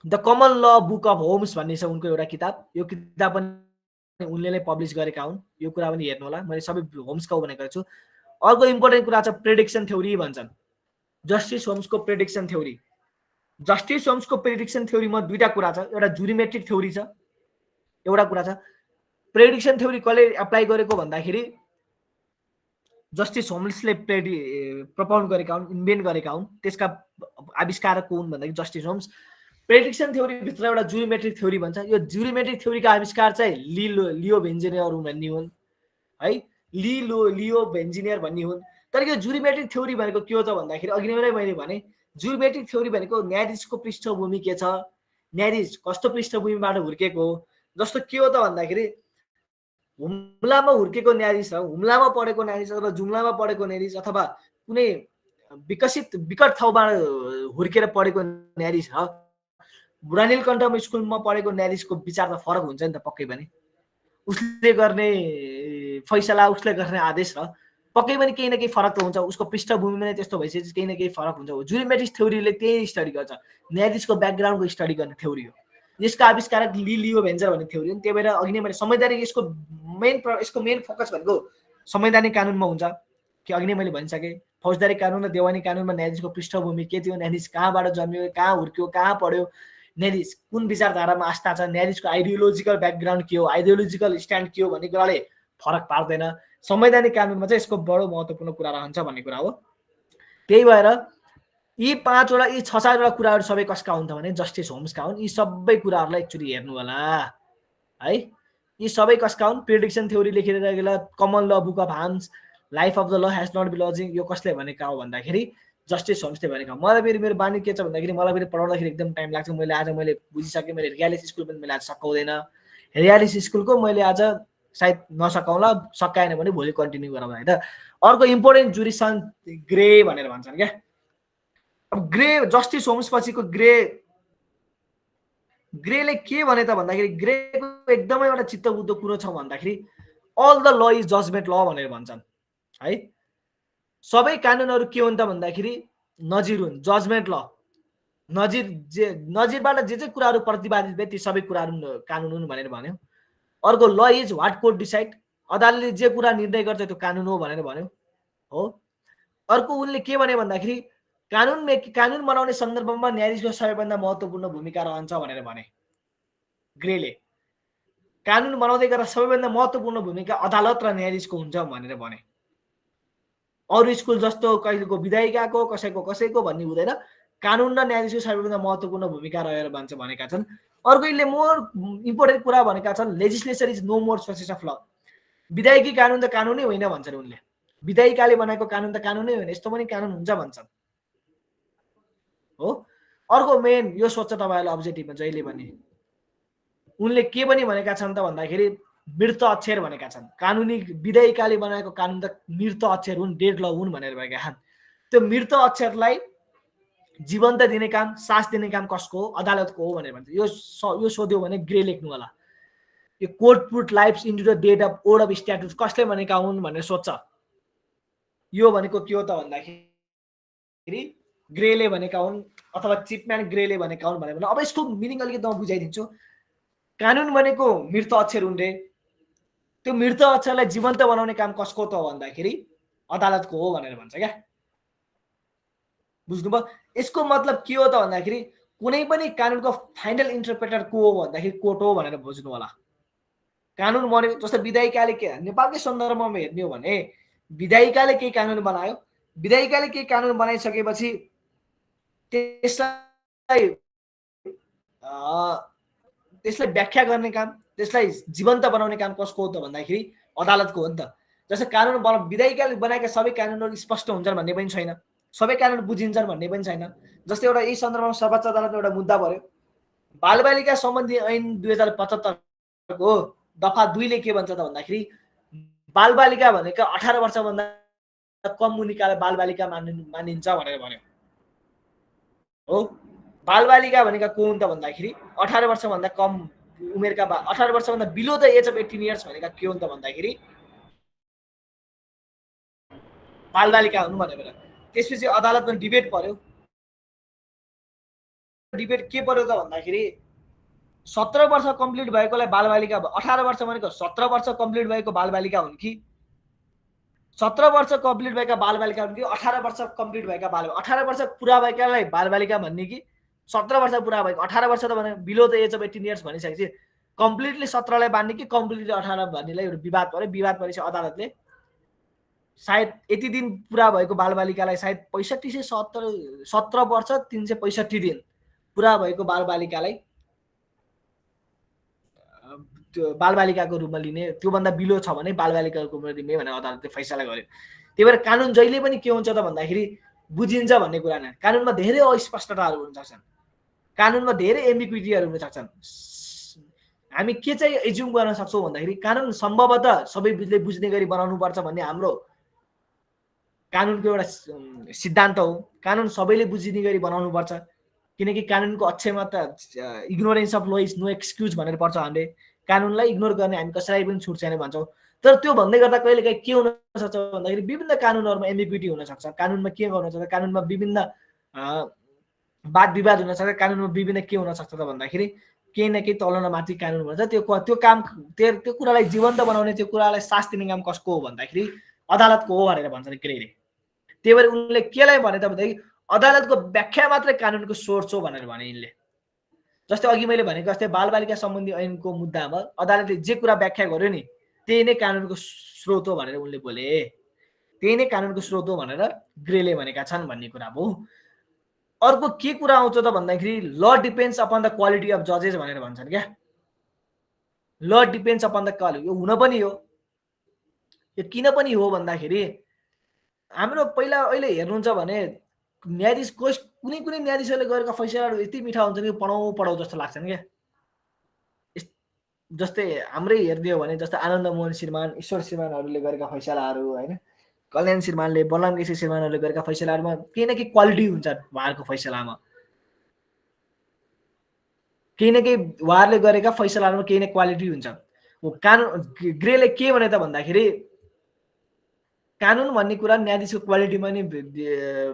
the common law book of homes भन्ने छ उनको एउटा किताब। यो किताब पनि उनले नै पब्लिस गरेका हुन्। यो कुरा पनि हेर्नु होला, मैले सबै होम्सका हो भनेको छु। अर्को इम्पोर्टेन्ट कुरा छ प्रेडिक्सन थ्योरी भन्छन्। जस्टिस होम्सको प्रेडिक्सन थ्योरी, जस्टिस होम्सको प्रेडिक्सन थ्योरीमा दुईटा कुरा छ। एउटा जुरिमेट्रिक थ्योरी छ, एउटा कुरा छ प्रेडिक्सन थ्योरी कसले एप्लाई गरेको भन्दाखेरि जस्टिस होम्सले प्रपोज गरेका हुन्, इन्भेन्ट गरेका हुन्। त्यसका आविष्कारक को हुन् भन्दाखेरि जस्टिस होम्स। प्रेडिक्सन थ्योरी भित्र एउटा जुरिमेट्रिक थ्योरी भन्छ। यो जुरिमेट्रिक थ्योरीका आविष्कार चाहिँ लियो भेन्जिनियर भन्ने हुन् है, लियो भेन्जिनियर भन्ने हुन्। तर यो जुरिमेट्रिक थ्योरी भनेको के हो त भन्दाखेरि अघि नै मैले भने जुरिमेट्रिक थ्योरी भनेको न्यायाधीशको पृष्ठभूमि के छ, न्यायाधीश कस्तो पृष्ठभूमिबाट हुर्केको हो। जस्तो के हो त भन्दाखेरि हुम्लामा हुर्केको नीलाधीश र हुम्लामा पढेको न्यायाधीश अथवा जुम्लामा पढेको न्यायाधीश अथवा कुनै विकट ठाउँबाट हुर्केर पढेको न्यायाधीश र बुढानीलकण्ठमा स्कुलमा पढेको न्यायाधीशको विचार त फरक हुन्छ नि त पक्कै पनि। उसले गर्ने फैसला, उसले गर्ने आदेश र पक्कै पनि केही न केही फरक त हुन्छ। उसको पृष्ठभूमिमा नै त्यस्तो भइसकेपछि केही न केही फरक हुन्छ। जुरिमेट्रिक थ्योरीले त्यही स्टडी गर्छ, न्यायाधीशको ब्याकग्राउन्डको स्टडी गर्ने थ्योरी हो। यसका आविष्कारक लियो भेन्जर भन्ने थ्योरी हो। त्यही भएर अघि नै मैले संवैधानिक यसको मेन फोकस भनेको संवैधानिक कानुनमा हुन्छ कि अघि नै मैले भनिसकेँ। फौजदारी कानुन र देवानी कानुनमा न्यायाधीशको पृष्ठभूमि के थियो, न्यायाधीश कहाँबाट जन्मियो, कहाँ हुर्क्यो, कहाँ पढ्यो, न्यायाधीश कुन विचारधारामा आस्था छ, न्यायाधीशको आइडियोलोजिकल ब्याकग्राउन्ड के हो, आइडियोलोजिकल स्ट्यान्ड के हो भन्ने कुराले फरक पार्दैन। संवैधानिक कानुनमा चाहिँ यसको बडो महत्त्वपूर्ण कुरा रहन्छ भन्ने कुरा हो। त्यही भएर यी 5वटा यी 6-4वटा कुराहरू सबै कसका हुन् त भने जस्टिस होम्सका हुन्। यी सबै कुराहरूलाई एक्चुअली हेर्नु होला है। यी सबै कसका हुन्? प्रेडिक्सन थ्योरी लेखेर गएला, common law book of Holmes, life of the law has not be logic, यो कसले भनेका हो भन्दाखेरि जस्टिस होम्सले भनेका। मलाई मेरो बानी के छ भन्दाखेरि मलाई फेरि पढाउँदाखेरि एकदम टाइम लाग्छ। मैले बुझिसकेँ। मैले रियालिस स्कुल पनि मैले आज सकाउँदैन। रियालिस स्कुलको मैले आज सायद नसकाउला, सकाएन भने भोलि कन्टिन्यू गरौँला है त। अर्को इम्पोर्टेन्ट जुरिसन ग्रे भनेर भन्छन् क्या। अब ग्रे जस्टिस होम्स पछिको ग्रेले के भने त भन्दाखेरि ग्रेको एकदमै एउटा चित्तबुझ्दो कुरो छ भन्दाखेरि all the law is judgement law भनेर भन्छन् है। सबै कानुनहरू के हुन् त भन्दाखेरि नजिर हुन्, जजमेन्ट ल। नजिरबाट जे कुराहरू प्रतिपादित भए ती सबै कुराहरू कानुन हुन् भनेर भन्यो। अर्को ल इज व्हाट कोर्ट डिसाइड, अदालतले जे कुरा निर्णय गर्छ त्यो कानुन हो भनेर भन्यो हो। अर्को उनले के भने भन्दाखेरि कानुन बनाउने सन्दर्भमा न्यायाधीशको सबैभन्दा महत्त्वपूर्ण भूमिका रहन्छ भनेर भने। ग्रेले कानुन बनाउँदै गर्दा सबैभन्दा महत्त्वपूर्ण भूमिका अदालत र न्यायाधीशको हुन्छ भनेर भने। अरू स्कुल जस्तो कहिलेको विधायिकाको कसैको भन्ने हुँदैन, कानुन र न्यायाधीशको सबैभन्दा महत्त्वपूर्ण भूमिका रहेर भन्छ भनेका छन्। अर्को यिनले मोर इम्पोर्टेन्ट कुरा भनेका छन् legislature is no more sources of law. विधायिकी कानुन त कानुनै होइन भन्छन् उनले। विधायिकाले बनाएको कानुन त कानुनै होइन, यस्तो पनि कानुन हुन्छ भन्छन् हो। अर्को मेन यो सोच्छ तपाईँहरूले अब्जेक्टिभमा जहिले पनि उनले के पनि भनेका छन् त भन्दाखेरि मृत अक्षर भनेका छन्। कानुनी विधायिकाले बनाएको कानुन त मृत अक्षर हुन्, डेड ल हुन् भनेर भनेका छन्। त्यो मृत अक्षरलाई जीवन्त दिने काम, सास दिने काम कसको हो? अदालतको हो भनेर भन्छ। यो सोध्यो भने ग्रे लेख्नु होला। यो court put life's into the dead of ओड अफ स्ट्याट्युट कसले भनेका हुन् भनेर सोध्छ। यो भनेको के हो त भन्दाखेरि ग्रेले भनेका हुन् अथवा चिपम्यान ग्रेले भनेका हुन् भनेर। अब यसको मिनिङ अलिकति म बुझाइदिन्छु। कानुन भनेको मृत अक्षर हुन् रे, त्यो मृत अक्षरलाई जीवन्त बनाउने काम कसको त भन्दाखेरि अदालतको हो भनेर भन्छ क्या। बुझ्नुभयो? यसको मतलब के हो त भन्दाखेरि कुनै पनि कानुनको फाइनल इन्टरप्रेटर को हो भन्दाखेरि कोर्ट हो भनेर बुझ्नु होला। कानुन बनेको जस्तो विधायिकाले के, नेपालकै सन्दर्भमा हेर्ने हो भने विधायिकाले केही कानुन बनायो, विधायिकाले केही कानुन बनाइसकेपछि त्यसलाई व्याख्या गर्ने काम, त्यसलाई जीवन्त बनाउने काम कसको हो त भन्दाखेरि अदालतको हो नि त। जस्तै कानुन विधायिकाले बनाएका सबै कानुनहरू स्पष्ट हुन्छन् भन्ने पनि छैन, सबै कानुन बुझिन्छन् भन्ने पनि छैन। जस्तै एउटा यही सन्दर्भमा सर्वोच्च अदालतमा एउटा मुद्दा पर्यो, बालबालिका सम्बन्धी ऐन 2075 को दफा 2 ले के भन्छ त भन्दाखेरि बालबालिका भनेको 18 वर्षभन्दा कम मुनिकालाई बालबालिका मानिन्छ भनेर भन्यो हो। बालबालिका भनेका को हुन् त भन्दाखेरि 18 वर्षभन्दा कम उमेरका 18 वर्षभन्दा below the age of 18 years भनेका के हुन् त भन्दाखेरि बालबालिका हुनु भनेर। त्यसपछि अदालतमा डिबेट पर्यो। डिबेट के पर्यो त भन्दाखेरि 17 वर्ष कम्प्लिट भएकोलाई बालबालिका, 18 वर्ष भनेको 17 वर्ष कम्प्लिट भएको बालबालिका हुन् कि 17 वर्ष कम्प्लिट भएका बालबालिका हुन् कि 18 वर्ष कम्प्लिट भएका बालबालिका। 18 वर्ष पुरा भएकालाई बालबालिका भन्ने कि 17 वर्ष पुरा भएको। 18 वर्ष त भने below the age of 18 years भनिसकेपछि कम्प्लिटली 17 लाई बान्ने कि कम्प्लिटली 18 भन्नेलाई एउटा विवाद पर्यो। विवाद परेपछि अदालतले सायद यति दिन पुरा भएको बालबालिकालाई सायद 17 वर्ष 365 दिन पुरा भएको बालबालिकालाई त्यो बालबालिकाको रूपमा लिने, त्योभन्दा बिलो छ भने बालबालिकाको रूपमा लिने भनेर अदालतले फैसला गर्यो। त्यही भएर कानुन जहिले पनि के हुन्छ त भन्दाखेरि बुझिन्छ भन्ने कुरा नै। कानुनमा धेरै अस्पष्टताहरू हुन सक्छन्, कानुनमा धेरै एम्बिग्युइटीहरू हुन सक्छन्। हामी के चाहिँ एज्युम गर्न सक्छौँ भन्दाखेरि कानुन सम्भवतः सबैले बुझ्ने गरी बनाउनुपर्छ भन्ने हाम्रो कानुनको एउटा सिद्धान्त हो। कानुन सबैले बुझ्ने गरी बनाउनुपर्छ, किनकि कानुनको अक्षरमा त इग्नोरेन्स अफ ल इज नो एक्सक्युज भनेर पढ्छ हामीले। कानुनलाई इग्नोर गर्ने हामी कसैलाई पनि छुट छैन भन्छौँ। तर त्यो भन्दै गर्दा कहिलेकाहीँ के हुन सक्छ भन्दाखेरि विभिन्न कानुनहरूमा एम्बिग्युइटी हुन सक्छ। कानुनमा के गर्नु सक्छ, कानुनमा विभिन्न वाद विवाद हुन सक्छ। कानुनमा विभिन्न के हुन सक्छ त भन्दाखेरि केही न केही तल न माथि कानुन भन्छ। त्यो काम त्यो कुरालाई जीवन्त बनाउने, त्यो कुरालाई सास दिने काम कसको हो भन्दाखेरि अदालतको हो भनेर भन्छ ग्रेले। त्यही भएर उनले केलाई भने त भन्दाखेरि अदालतको व्याख्या मात्रै कानुनको सोर्स हो भनेर भने यिनले। जस्तै अघि मैले भनेको जस्तै बालबालिका सम्बन्धी ऐनको मुद्दामा अदालतले जे कुरा व्याख्या गर्यो नि त्यही नै कानुनको स्रोत हो भनेर उनले बोले। त्यही नै कानुनको स्रोत हो भनेर ग्रेले भनेका छन् भन्ने कुरा हो। अर्को के कुरा आउँछ त भन्दाखेरि ल depends upon the quality of जजेस भनेर भन्छन् क्या। ल डिपेन्ड्स अपन द क्वालिटी, यो हुन पनि हो। यो किन पनि हो भन्दाखेरि हाम्रो पहिला अहिले हेर्नुहुन्छ भने न्यायाधीश कुनै न्यायाधीशले गरेका फैसलाहरू यति मिठा हुन्छन् कि पढाउ जस्तो लाग्छन् क्या। जस्तै हाम्रै हेरिदियो भने जस्तै आनन्द मोहन श्रीमान, ईश्वर श्रीमानहरूले गरेका फैसलाहरू होइन, कल्याण श्रीमानले, बलराम केसी श्रीमानहरूले गरेका फैसलाहरूमा केही न केही क्वालिटी हुन्छ उहाँहरूको फैसलामा। केही न केही उहाँहरूले गरेका फैसलाहरूमा केही न क्वालिटी हुन्छ। कानुन ग्रेले के भने त भन्दाखेरि कानुन भन्ने कुरा न्यायाधीशको क्वालिटीमा नि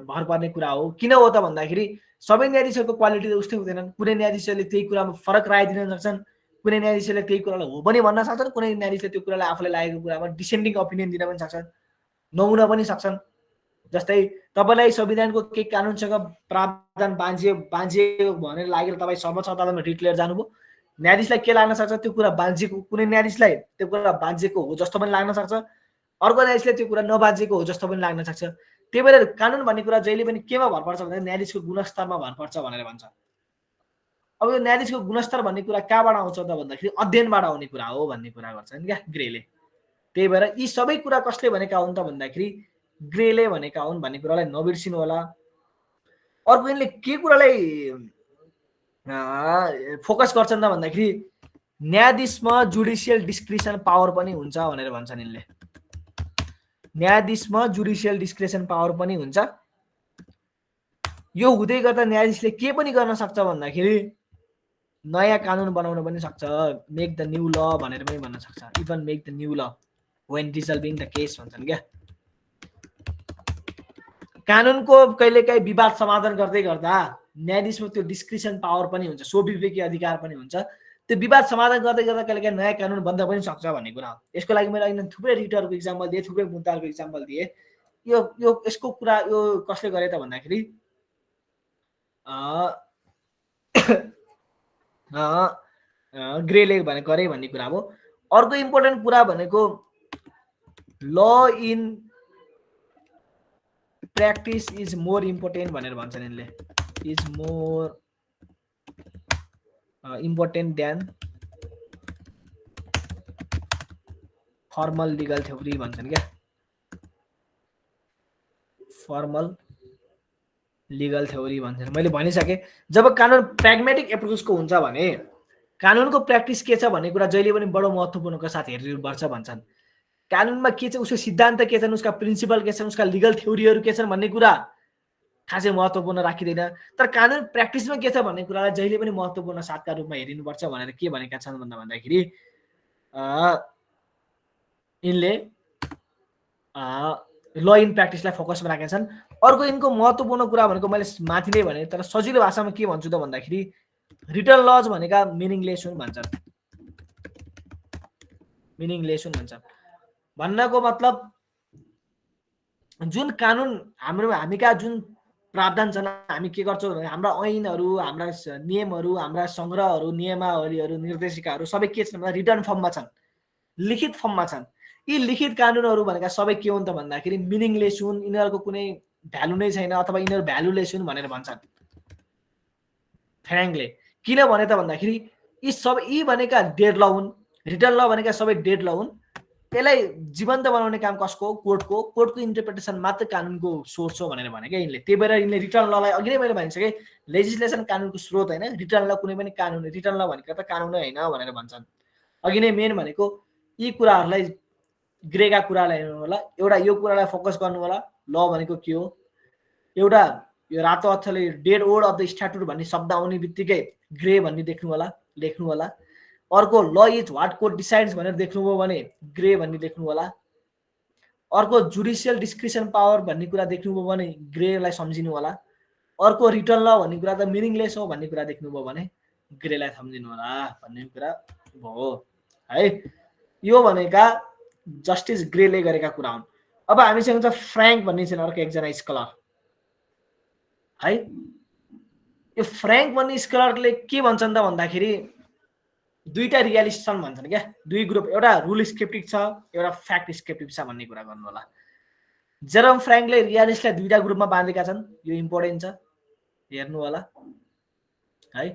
भर पर्ने कुरा हो। किन हो त भन्दाखेरि सबै न्यायाधीशहरूको क्वालिटी त उस्तै हुँदैनन्। कुनै न्यायाधीशले त्यही कुरामा फरक राय दिन सक्छन्, कुनै न्यायाधीशले त्यही कुरालाई हो पनि भन्न सक्छन्, कुनै न्यायाधीशले त्यो कुरालाई आफूलाई लागेको कुरामा डिसेन्डिङ ओपिनियन दिन पनि सक्छन्, नहुन पनि सक्छन्। जस्तै तपाईँलाई संविधानको केही कानुनसँग प्रावधान बाँझिएको भनेर लागेर तपाईँ सर्वोच्च अदालतमा रिट लिएर जानुभयो, न्यायाधीशलाई के लाग्न सक्छ त्यो कुरा बाँझिएको, कुनै न्यायाधीशलाई त्यो कुरा बाँझिएको हो जस्तो पनि लाग्न सक्छ, अर्को न्यायाधीशले त्यो कुरा नबाँझेको हो जस्तो पनि लाग्न सक्छ। त्यही भएर कानुन भन्ने कुरा जहिले पनि केमा भर पर्छ भन्दा न्यायाधीशको गुणस्तरमा भर पर्छ भनेर भन्छ। अब यो न्यायाधीशको गुणस्तर भन्ने कुरा कहाँबाट आउँछ त भन्दाखेरि अध्ययनबाट आउने कुरा हो भन्ने कुरा गर्छन् क्या ग्रेले। त्यही भएर यी सबै कुरा कसले भनेका हुन् त भन्दाखेरि ग्रेले भनेका हुन् भन्ने कुरालाई नबिर्सिनु होला। अर्को यिनले के कुरालाई फोकस गर्छन् त भन्दाखेरि न्यायाधीशमा जुडिसियल डिस्क्रिसन पावर पनि हुन्छ भनेर भन्छन् यिनले। न्यायाधीशमा जुडिसियल डिस्क्रिसन पावर पनि हुन्छ। यो हुँदै गर्दा न्यायाधीशले के पनि गर्न सक्छ भन्दाखेरि नयाँ कानुन बनाउन पनि सक्छ, मेक द न्यू ल भनेर पनि भन्न सक्छ। इभन मेक द न्यू ल व्हेन रिजल्भिङ द केस भन्छन् क्या। कानुनको कहिलेकाहीँ विवाद समाधान गर्दै गर्दा न्यायाधीशमा त्यो डिस्क्रिसन पावर पनि हुन्छ, स्वविवेकी अधिकार पनि हुन्छ। त्यो विवाद समाधान गर्दै गर्दा कहिलेकाहीँ नयाँ कानुन बन्न पनि सक्छ भन्ने कुरा हो। यसको लागि मैले अहिले थुप्रै रिटहरूको इक्जाम्पल दिएँ, थुप्रै मुद्दाहरूको इक्जाम्पल दिएँ। यसको कुरा यो कसले गरे त भन्दाखेरि ग्रेले गरे भन्ने कुरा हो। अर्को इम्पोर्टेन्ट कुरा भनेको ल in practice is more important भनेर भन्छन् यिनले। Is more important then formal legal theory भन्छन् क्या। फर्मल लिगल थ्योरी भन्छन्। मैले भनिसकेँ जब कानुन प्र्याग्मेटिक एप्रोचको हुन्छ भने कानुनको प्र्याक्टिस के छ भन्ने कुरा जहिले पनि बडो महत्त्वपूर्णको साथ हेर्नुपर्छ भन्छन्। कानुनमा के छ, उसको सिद्धान्त के छन्, उसका प्रिन्सिपल के छन्, उसका लिगल थ्योरीहरू के छन् भन्ने कुरा खासै महत्त्वपूर्ण राखिँदैन। तर कानुन प्र्याक्टिसमा के छ भन्ने कुरालाई जहिले पनि महत्त्वपूर्ण साथका रूपमा हेरिनुपर्छ भनेर के भनेका छन् भन्दाखेरि यिनले ल इन प्र्याक्टिसलाई फोकसमा राखेका छन्। अर्को यिनको महत्त्वपूर्ण कुरा भनेको मैले माथि नै भने, तर सजिलो भाषामा के भन्छु त भन्दाखेरि रिटन लज भनेका मिनिङलेस हुन् भन्छन्। मिनिङलेस हुन् भन्छन् भन्नको मतलब जुन कानुन हामीका जुन प्रावधान छन्, हामी के गर्छौँ भने हाम्रा ऐनहरू, हाम्रा नियमहरू, हाम्रा सङ्ग्रहहरू, नियमावलीहरू, निर्देशिकाहरू सबै के छन् भन्दा रिटर्न फर्ममा छन्, लिखित फर्ममा छन्। यी लिखित कानुनहरू भनेका सबै के हुन् त भन्दाखेरि मिनिङलेस हुन्, यिनीहरूको कुनै भ्यालु नै छैन अथवा यिनीहरू भ्यालुलेस हुन् भनेर भन्छन् फ्र्याङ्कले। किन भने त भन्दाखेरि यी भनेका डेड ल हुन्, रिटर्न ल भनेका सबै डेड ल हुन्। यसलाई जीवन्त बनाउने काम कसको? कोर्टको इन्टरप्रिटेसन मात्र कानुनको सोर्स हो भनेर भने क्या यिनले। त्यही भएर यिनले रिटर्न ललाई अघि नै मैले भनिसकेँ, लेजिस्लेसन कानुनको स्रोत होइन, रिटर्न ल कुनै पनि कानुन, रिटर्न ल भनेको त कानुनै होइन भनेर भन्छन्। अघि नै मेन भनेको यी कुराहरूलाई ग्रेका कुरालाई हेर्नु होला, एउटा यो कुरालाई फोकस गर्नु होला। ल भनेको के हो? एउटा यो रातो अक्षरले डेड वर्ड अफ द स्ट्याट्युट भन्ने शब्द आउने बित्तिकै ग्रे भन्ने देख्नु होला, लेख्नु होला। अर्को ल इज व्हाट कोर्ट डिसाइड्स भनेर देख्नुभयो भने ग्रे भन्ने देख्नु होला। अर्को जुडिसियल डिस्क्रिसन पावर भन्ने कुरा देख्नुभयो भने ग्रेलाई सम्झिनु होला। अर्को रिटर्न ल भन्ने कुरा त मिनिङलेस हो भन्ने कुरा देख्नुभयो भने ग्रेलाई सम्झिनु होला भन्ने कुरा भयो है। यो भनेका जस्टिस ग्रेले गरेका कुरा हुन्। अब हामीसँग छ फ्र्याङ्क भन्ने चाहिँ अर्को एकजना स्कलर है। यो फ्र्याङ्क भन्ने स्कलरले के भन्छन् त भन्दाखेरि दुईटा रियालिस्ट छन् भन्छन् क्या, दुई ग्रुप, एउटा रुल स्केप्टिक छ, एउटा फ्याक्ट स्केप्टिक छ भन्ने कुरा गर्नु होला। जेरम फ्र्याङ्कले रियालिस्टलाई दुईटा ग्रुपमा बाँधेका छन्, यो इम्पोर्टेन्ट छ हेर्नु होला है।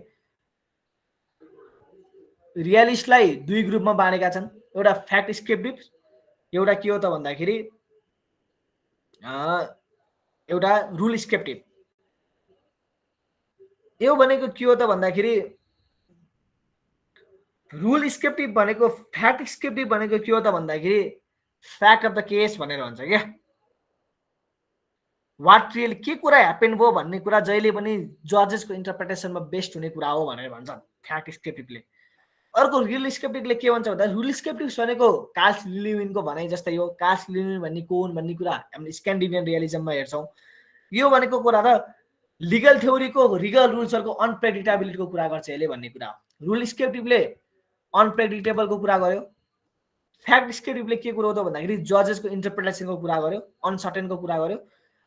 रियालिस्टलाई दुई ग्रुपमा बाँधेका छन्, एउटा फ्याक्ट स्केप्टिक, एउटा के हो त भन्दाखेरि एउटा रुल स्केप्टिक। यो भनेको के हो त भन्दाखेरि रुल स्केप्टिक भनेको, फ्याक्ट स्केप्टिक भनेको के हो त भन्दाखेरि फ्याक्ट अफ द केस भनेर भन्छ क्या। वाट रियल, के कुरा ह्यापेन भयो भन्ने कुरा जहिले पनि जजेसको इन्टरप्रिटेसनमा बेस्ट हुने कुरा हो भनेर भन्छन् फ्याक्ट स्केप्टिकले। अर्को रुल स्केप्टिकले के भन्छ भन्दा रुल स्केप्टिक्स भनेको कार्ल लिन्विनको भनाइ जस्तै हो। कार्ल लिन्विन भन्ने को हुन् भन्ने कुरा हामीले स्क्यान्डिनेभियन रियलिजममा हेर्छौँ। यो भनेको कुरा त लिगल थ्योरीको, रिगल रुल्सहरूको अनप्रेडिक्टेबिलिटीको कुरा गर्छ यसले भन्ने कुरा हो। रुल स्केप्टिकले अनप्रेडिक्टेबलको कुरा गर्यो, फ्याक्ट स्केप्टिकले के कुरो हो त भन्दाखेरि जजेसको इन्टरप्रिटेसनको कुरा गर्यो, अनसर्टेनको कुरा गर्यो,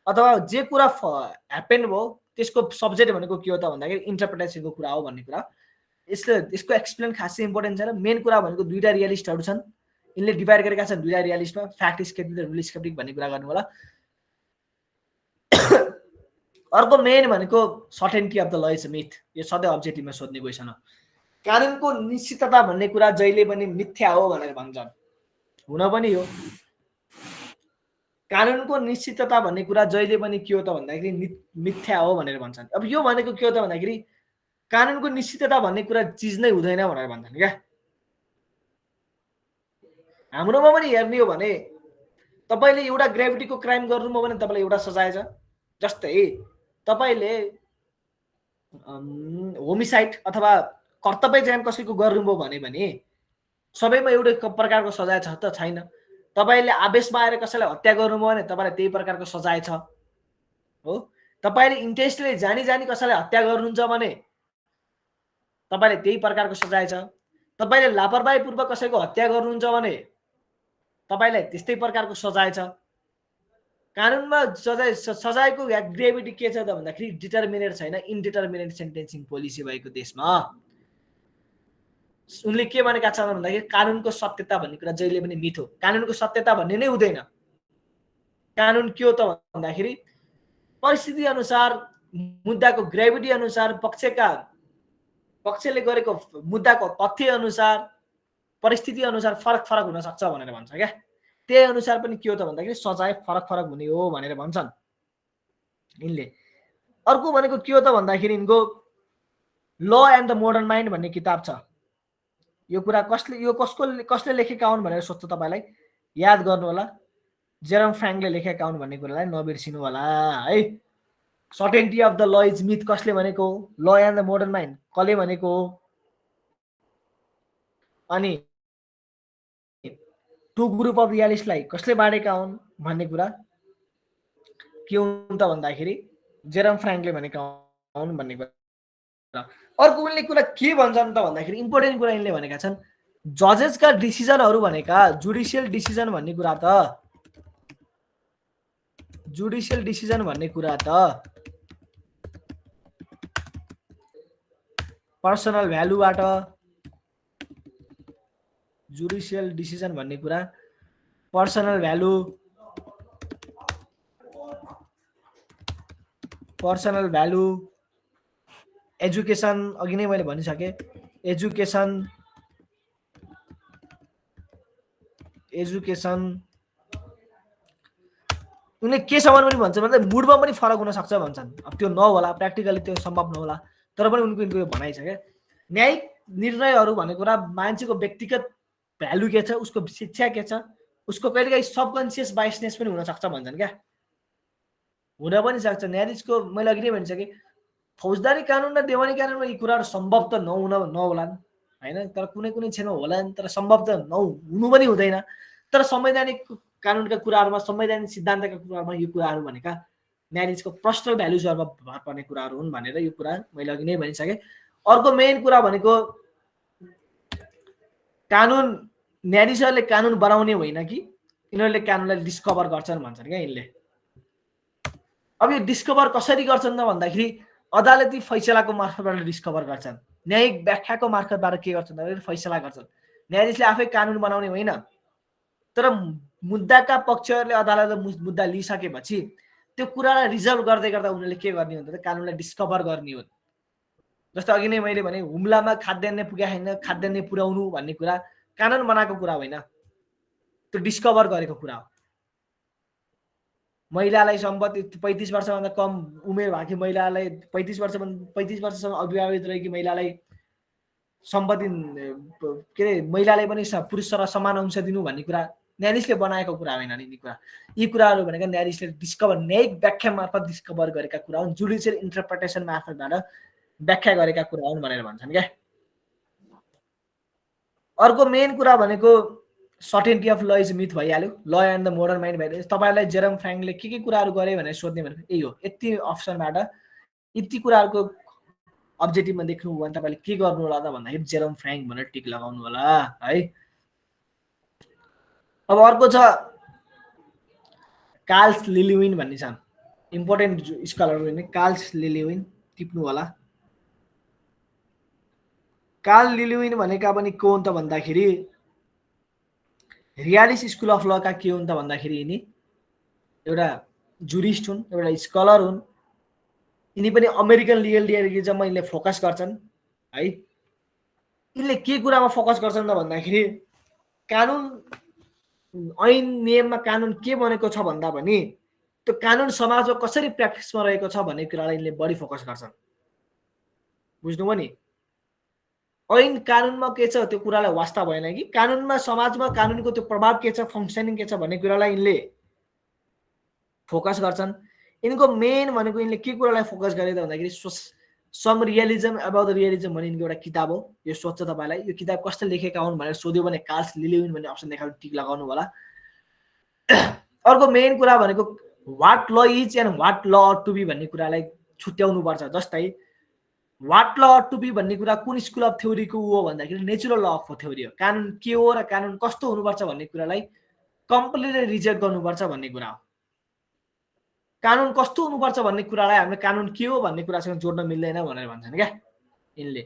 अथवा जे कुरा ह्यापेन भयो त्यसको सब्जेक्ट भनेको के हो त भन्दाखेरि इन्टरप्रिटेसनको कुरा हो भन्ने कुरा। यसको एक्सप्लेन खासै इम्पोर्टेन्ट छैन। मेन कुरा भनेको दुईटा रियलिस्टहरू छन्, यिनले डिभाइड गरेका छन् दुईटा रियलिस्टमा, फ्याक्ट स्केप्टिक र रुल स्केप्टिक भन्ने कुरा गर्नु होला। अर्को मेन भनेको certainty of the law is myth. यो सधैँ अब्जेक्टिभमा सोध्ने क्वेसन हो। कानुनको निश्चितता भन्ने कुरा जहिले पनि मिथ्या हो भनेर भन्छन्, हुन पनि हो। कानुनको निश्चितता भन्ने कुरा जहिले पनि के हो त भन्दाखेरि मिथ्या हो भनेर भन्छन्। अब यो भनेको के हो त भन्दाखेरि कानुनको निश्चितता भन्ने कुरा चिज नै हुँदैन भनेर भन्छन् क्या। हाम्रोमा पनि हेर्ने हो भने तपाईँले एउटा ग्रेभिटीको क्राइम गर्नुभयो भने तपाईँलाई एउटा सजाय छ। जस्तै तपाईँले होमिसाइड अथवा कर्तव्यजाम कसैको गर्नुभयो भने सबैमा एउटै प्रकारको सजाय छ त छैन। तपाईँले आवेशमा आएर कसैलाई हत्या गर्नुभयो भने तपाईँलाई त्यही प्रकारको सजाय छ हो। तपाईँले इन्टेन्सनली जानी कसैलाई हत्या गर्नुहुन्छ भने तपाईँले त्यही प्रकारको सजाय छ। तपाईँले लापरवाहीपूर्वक कसैको हत्या गर्नुहुन्छ भने तपाईँलाई त्यस्तै प्रकारको सजाय छ। कानुनमा सजायको ग्रेभिटी के छ त भन्दाखेरि डिटर्मिनेट छैन, इन्डिटर्मिनेट सेन्टेन्सिङ पोलिसी भएको देशमा उनले के भनेका छन् भन्दाखेरि कानुनको सत्यता भन्ने कुरा जहिले पनि मिथ हो। कानुनको सत्यता भन्ने नै हुँदैन। कानुन के हो त भन्दाखेरि परिस्थिति अनुसार, मुद्दाको ग्रेभिटी अनुसार, पक्षले गरेको मुद्दाको तथ्य अनुसार, परिस्थिति अनुसार फरक हुन सक्छ भनेर भन्छ क्या। त्यही अनुसार पनि के हो त भन्दाखेरि सजाय फरक हुने हो भनेर भन्छन् यिनले। अर्को भनेको के हो त भन्दाखेरि यिनको law and the modern mind भन्ने किताब छ। यो कुरा कसले लेखेका हुन् भनेर सोध्छ तपाईलाई, याद गर्नु होला। जेरम फ्र्याङ्कले लेखेका हुन् भन्ने कुरालाई नबिर्सिनु होला है। Certainty of the law is myth कसले भनेको? Law and the modern mind कसले भनेको? अनि टु ग्रुप अफ रियालिस्टलाई कसले बाँडेका हुन् भन्ने कुरा के हुन् त भन्दाखेरि जेरम फ्र्याङ्कले भनेका हुन् भन्ने कुरा। अर्को उनले कुरा के भन्छन् त भन्दाखेरि इम्पोर्टेन्ट कुरा यिनले भनेका छन्, जजेसका डिसिजनहरू भनेका जुडिसियल डिसिजन भन्ने कुरा त पर्सनल भ्यालुबाट, जुडिसियल डिसिजन भन्ने कुरा पर्सनल भ्यालु, एजुकेसन, अघि नै मैले भनिसकेँ, एजुकेसन उनले केसम्म पनि भन्छ मतलब मुडमा पनि फरक हुन सक्छ भन्छन्। अब त्यो नहोला, प्र्याक्टिकली त्यो सम्भव नहोला, तर पनि उनको भनाइ छ क्या। न्यायिक निर्णयहरू भन्ने कुरा मान्छेको व्यक्तिगत भ्यालु के छ, उसको शिक्षा के छ, उसको कहिलेकाहीँ सबकन्सियस बायसनेस पनि हुन सक्छ भन्छन् क्या। हुन पनि सक्छ। न्यायाधीशको मैले अघि नै भनिसकेँ, फौजदारी कानुन र देवानी कानुनमा यी कुराहरू सम्भव त नहोलान् होइन, तर कुनै क्षेत्रमा होलान्, तर सम्भव त हुनु पनि हुँदैन। तर संवैधानिक कानुनका कुराहरूमा, संवैधानिक सिद्धान्तका कुराहरूमा यो कुराहरू भनेका न्यायाधीशको पर्सनल भ्यालुजहरूमा भर पर्ने कुराहरू हुन् भनेर यो कुरा मैले अघि नै भनिसकेँ। अर्को मेन कुरा भनेको कानुन, न्यायाधीशहरूले कानुन बनाउने होइन कि यिनीहरूले कानुनलाई डिस्कभर गर्छन् भन्छन् क्या यिनले। अब यो डिस्कभर कसरी गर्छन् त भन्दाखेरि अदालती फैसलाको मार्फतबाट डिस्कभर गर्छन्, न्यायिक व्याख्याको मार्फतबाट के गर्छन् भन्दाखेरि फैसला गर्छन्। न्यायाधीशले आफै कानुन बनाउने होइन, तर मुद्दाका पक्षहरूले अदालतले मुद्दा लिइसकेपछि त्यो कुरालाई रिजल्भ गर्दै गर्दा उनीहरूले के गर्ने हुन्छ त कानुनलाई डिस्कभर गर्ने हो। जस्तो अघि नै मैले भने हुम्लामा खाद्यान्न पुग्या छैन, खाद्यान्न पुर्याउनु भन्ने कुरा कानुन बनाएको कुरा होइन, त्यो डिस्कभर गरेको कुरा हो। महिलालाई सम्पत्ति 35 वर्षभन्दा कम उमेर भएकी महिलालाई 35 वर्षसम्म अविवाहित रहेकी महिलालाई सम्पत्ति के अरे महिलालाई पनि पुरुषसँग समान अंश दिनु भन्ने कुरा न्यायाधीशले बनाएको कुरा होइन नि। यी कुराहरू भनेका न्यायाधीशले डिस्कभर, न्यायिक व्याख्या मार्फत डिस्कभर गरेका कुरा हुन्, जुडिसियल इन्टरप्रिटेसन मार्फतबाट व्याख्या गरेका कुरा हुन् भनेर भन्छन् क्या। अर्को मेन कुरा भनेको सर्टेनिटी अफ ल इज मिथ भइहाल्यो, law and the modern mind भइहाल्यो। तपाईँलाई जेरम फ्र्याङ्कले के कुराहरू गरे भनेर सोध्ने भनेको यही हो। यति अप्सनबाट यति कुराहरूको अब्जेक्टिभमा देख्नु हो भने तपाईँले के गर्नु होला त भन्दाखेरि जेरम फ्र्याङ्क भनेर टिक लगाउनु होला है। अब अर्को छ कार्ल्स लिलिविन भन्ने छन्, इम्पोर्टेन्ट स्कलरहरू नि, कार्ल्स लिलिविन टिप्नु होला। कार्ल लिलिविन भनेका पनि को हुन् त भन्दाखेरि रियालिस स्कुल अफ लका के हुन् त भन्दाखेरि यिनी एउटा जुरिस्ट हुन्, एउटा स्कलर हुन्। यिनी पनि अमेरिकन लिगल रियलिजममा यिनले फोकस गर्छन् है। यिनले के कुरामा फोकस गर्छन् त भन्दाखेरि कानुन, ऐन नियममा कानुन के बनेको छ भन्दा पनि त्यो कानुन समाजमा कसरी प्र्याक्टिसमा रहेको छ भन्ने कुरालाई यिनले बढी फोकस गर्छन्। बुझ्नुभयो नि? ऐन कानुनमा के छ त्यो कुरालाई वास्ता भएन कि कानुनमा, समाजमा कानुनको त्यो प्रभाव के छ, फङ्सनिङ के छ भन्ने कुरालाई यिनले फोकस गर्छन्। यिनको मेन भनेको यिनले के कुरालाई फोकस गरे त भन्दाखेरि some realism about the realism भन्ने यिनको एउटा किताब हो। यो सोध्छ तपाईँलाई यो किताब कसले लेखेका हुन् भनेर सोध्यो भने कार्ल्स लिलिविन भन्ने अप्सन देखाएर टिक लगाउनु होला। अर्को मेन कुरा भनेको वाट ल इज एन्ड वाट ल अट टु बी भन्ने कुरालाई छुट्याउनु पर्छ। जस्तै वाट ल अट टु बी भन्ने कुरा कुन स्कुल अफ थ्योरीको हो भन्दाखेरि नेचुरल ल अफ थ्योरी हो। कानुन के हो र कानुन कस्तो हुनुपर्छ भन्ने कुरालाई कम्प्लिटली रिजेक्ट गर्नुपर्छ भन्ने कुरा हो। कानुन कस्तो हुनुपर्छ भन्ने कुरालाई हामीले कानुन के हो भन्ने कुरासँग जोड्न मिल्दैन भनेर भन्छन् क्या यिनले।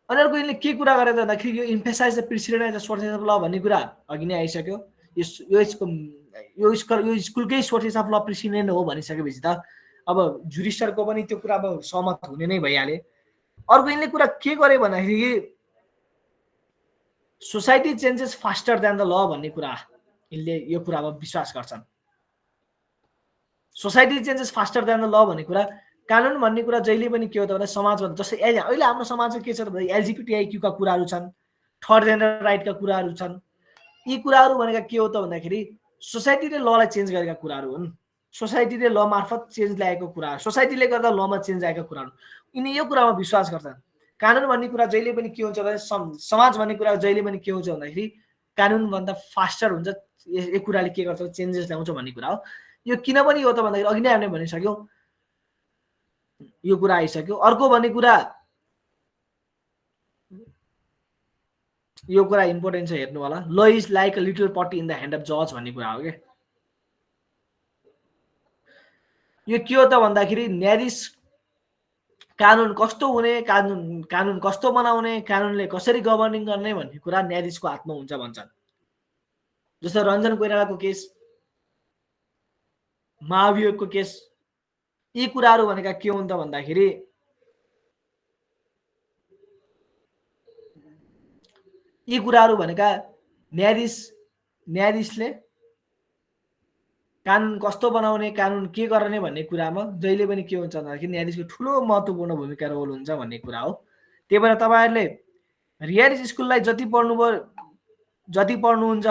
अनि अर्को यिनले के कुरा गरे त भन्दाखेरि यो emphasise the precedent as a sources of law भन्ने कुरा अघि नै आइसक्यो। यो स्कुलकै सोर्सेस अफ ल प्रिसिडेन्ट हो भनिसकेपछि त अब जुरिस्टरको पनि त्यो कुरा अब सहमत हुने नै भइहाले। अर्को यिनले कुरा के गरे भन्दाखेरि society changes faster than the law भन्ने कुरा यिनले यो कुरामा विश्वास गर्छन्। Society changes faster than the law भन्ने कुरा कानुन भन्ने कुरा जहिले पनि के हो त भन्दा समाजमा जस्तै अहिले हाम्रो समाजमा के छ त भन्दा LGBTIQ का कुराहरू छन्, थर्ड जेन्डर राइटका कुराहरू छन्। यी कुराहरू भनेका के हो त भन्दाखेरि सोसाइटीले ललाई चेन्ज गरेका कुराहरू हुन्। सोसाइटीले ल मार्फत चेन्ज ल्याएको कुरा, सोसाइटीले गर्दा लमा चेन्ज आएका कुराहरू, यिनी यो कुरामा विश्वास गर्छन्। कानुन भन्ने कुरा जहिले पनि के हुन्छ भने समाज भन्ने कुरा जहिले पनि के हुन्छ भन्दाखेरि कानुनभन्दा फास्टर हुन्छ, यो कुराले के गर्छ चेन्जेस ल्याउँछ भन्ने कुरा हो। यो किन पनि हो त भन्दाखेरि अघि नै हामीले भनिसक्यौँ, यो कुरा आइसक्यो। अर्को भन्ने कुरा, यो कुरा इम्पोर्टेन्ट छ, हेर्नु होला। ल इज लाइक अ लिटल पटी इन द ह्यान्ड अफ जज भन्ने कुरा हो के। यो के हो त भन्दाखेरि न्यायाधीश कानुन कस्तो हुने, कानुन कस्तो बनाउने, कानुनले कसरी गभर्निङ गर्ने भन्ने कुरा न्यायाधीशको हातमा हुन्छ भन्छन्। जस्तो रञ्जन कोइरालाको केस, महाभियोगको केस, यी कुराहरू भनेका के हुन् त भन्दाखेरि यी कुराहरू भनेका न्यायाधीशले कानुन कस्तो बनाउने, कानुन के गर्ने भन्ने कुरामा जहिले पनि के हुन्छ भन्दाखेरि न्यायाधीशको ठुलो महत्त्वपूर्ण भूमिका रोल हुन्छ भन्ने कुरा हो। त्यही भएर तपाईँहरूले रियालिटी स्कुललाई जति पढ्नुहुन्छ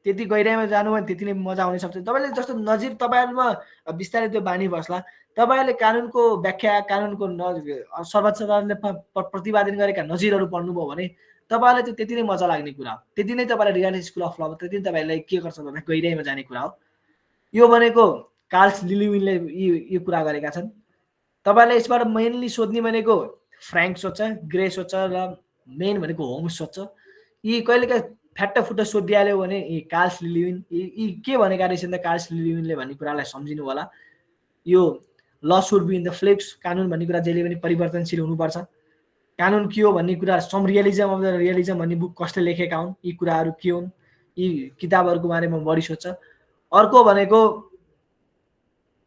त्यति गहिराइमा जानु भने त्यति नै मजा आउन सक्छ। तपाईँले जस्तो नजिर तपाईँहरूमा बिस्तारै त्यो बानी बस्ला, तपाईँहरूले कानुनको व्याख्या, कानुनको सर्वोच्च अदालतले प्रतिपादन गरेका नजिरहरू पढ्नुभयो भने तपाईँलाई त्यो त्यति नै मजा लाग्ने कुरा हो। त्यति नै तपाईँलाई रियालिटी स्कुल अफ ल त्यति नै तपाईँलाई के गर्छ भन्दा गहिराइमा जाने कुरा हो। यो भनेको कार्ल लिल्युविनले यो कुरा गरेका छन्। तपाईँलाई यसबाट मेनली सोध्ने भनेको फ्र्याङ्क सोध्छ, ग्रे सोध्छ र मेन भनेको होम्स सोध्छ। यी कहिलेकाहीँ फ्याट्टाफुट्टा सोधिहाल्यो भने यी कार्ल लिल्युविन यी के भनेका रहेछन् त कार्ल लिल्युविनले भन्ने कुरालाई सम्झिनु होला। यो law should be in the flux, कानुन भन्ने कुरा जहिले पनि परिवर्तनशील हुनुपर्छ। कानुन के हो भन्ने कुरा some realism of the realism भन्ने बुक कसले लेखेका हुन्, यी कुराहरू के हुन्, यी किताबहरूको बारेमा बढी सोध्छ। अर्को भनेको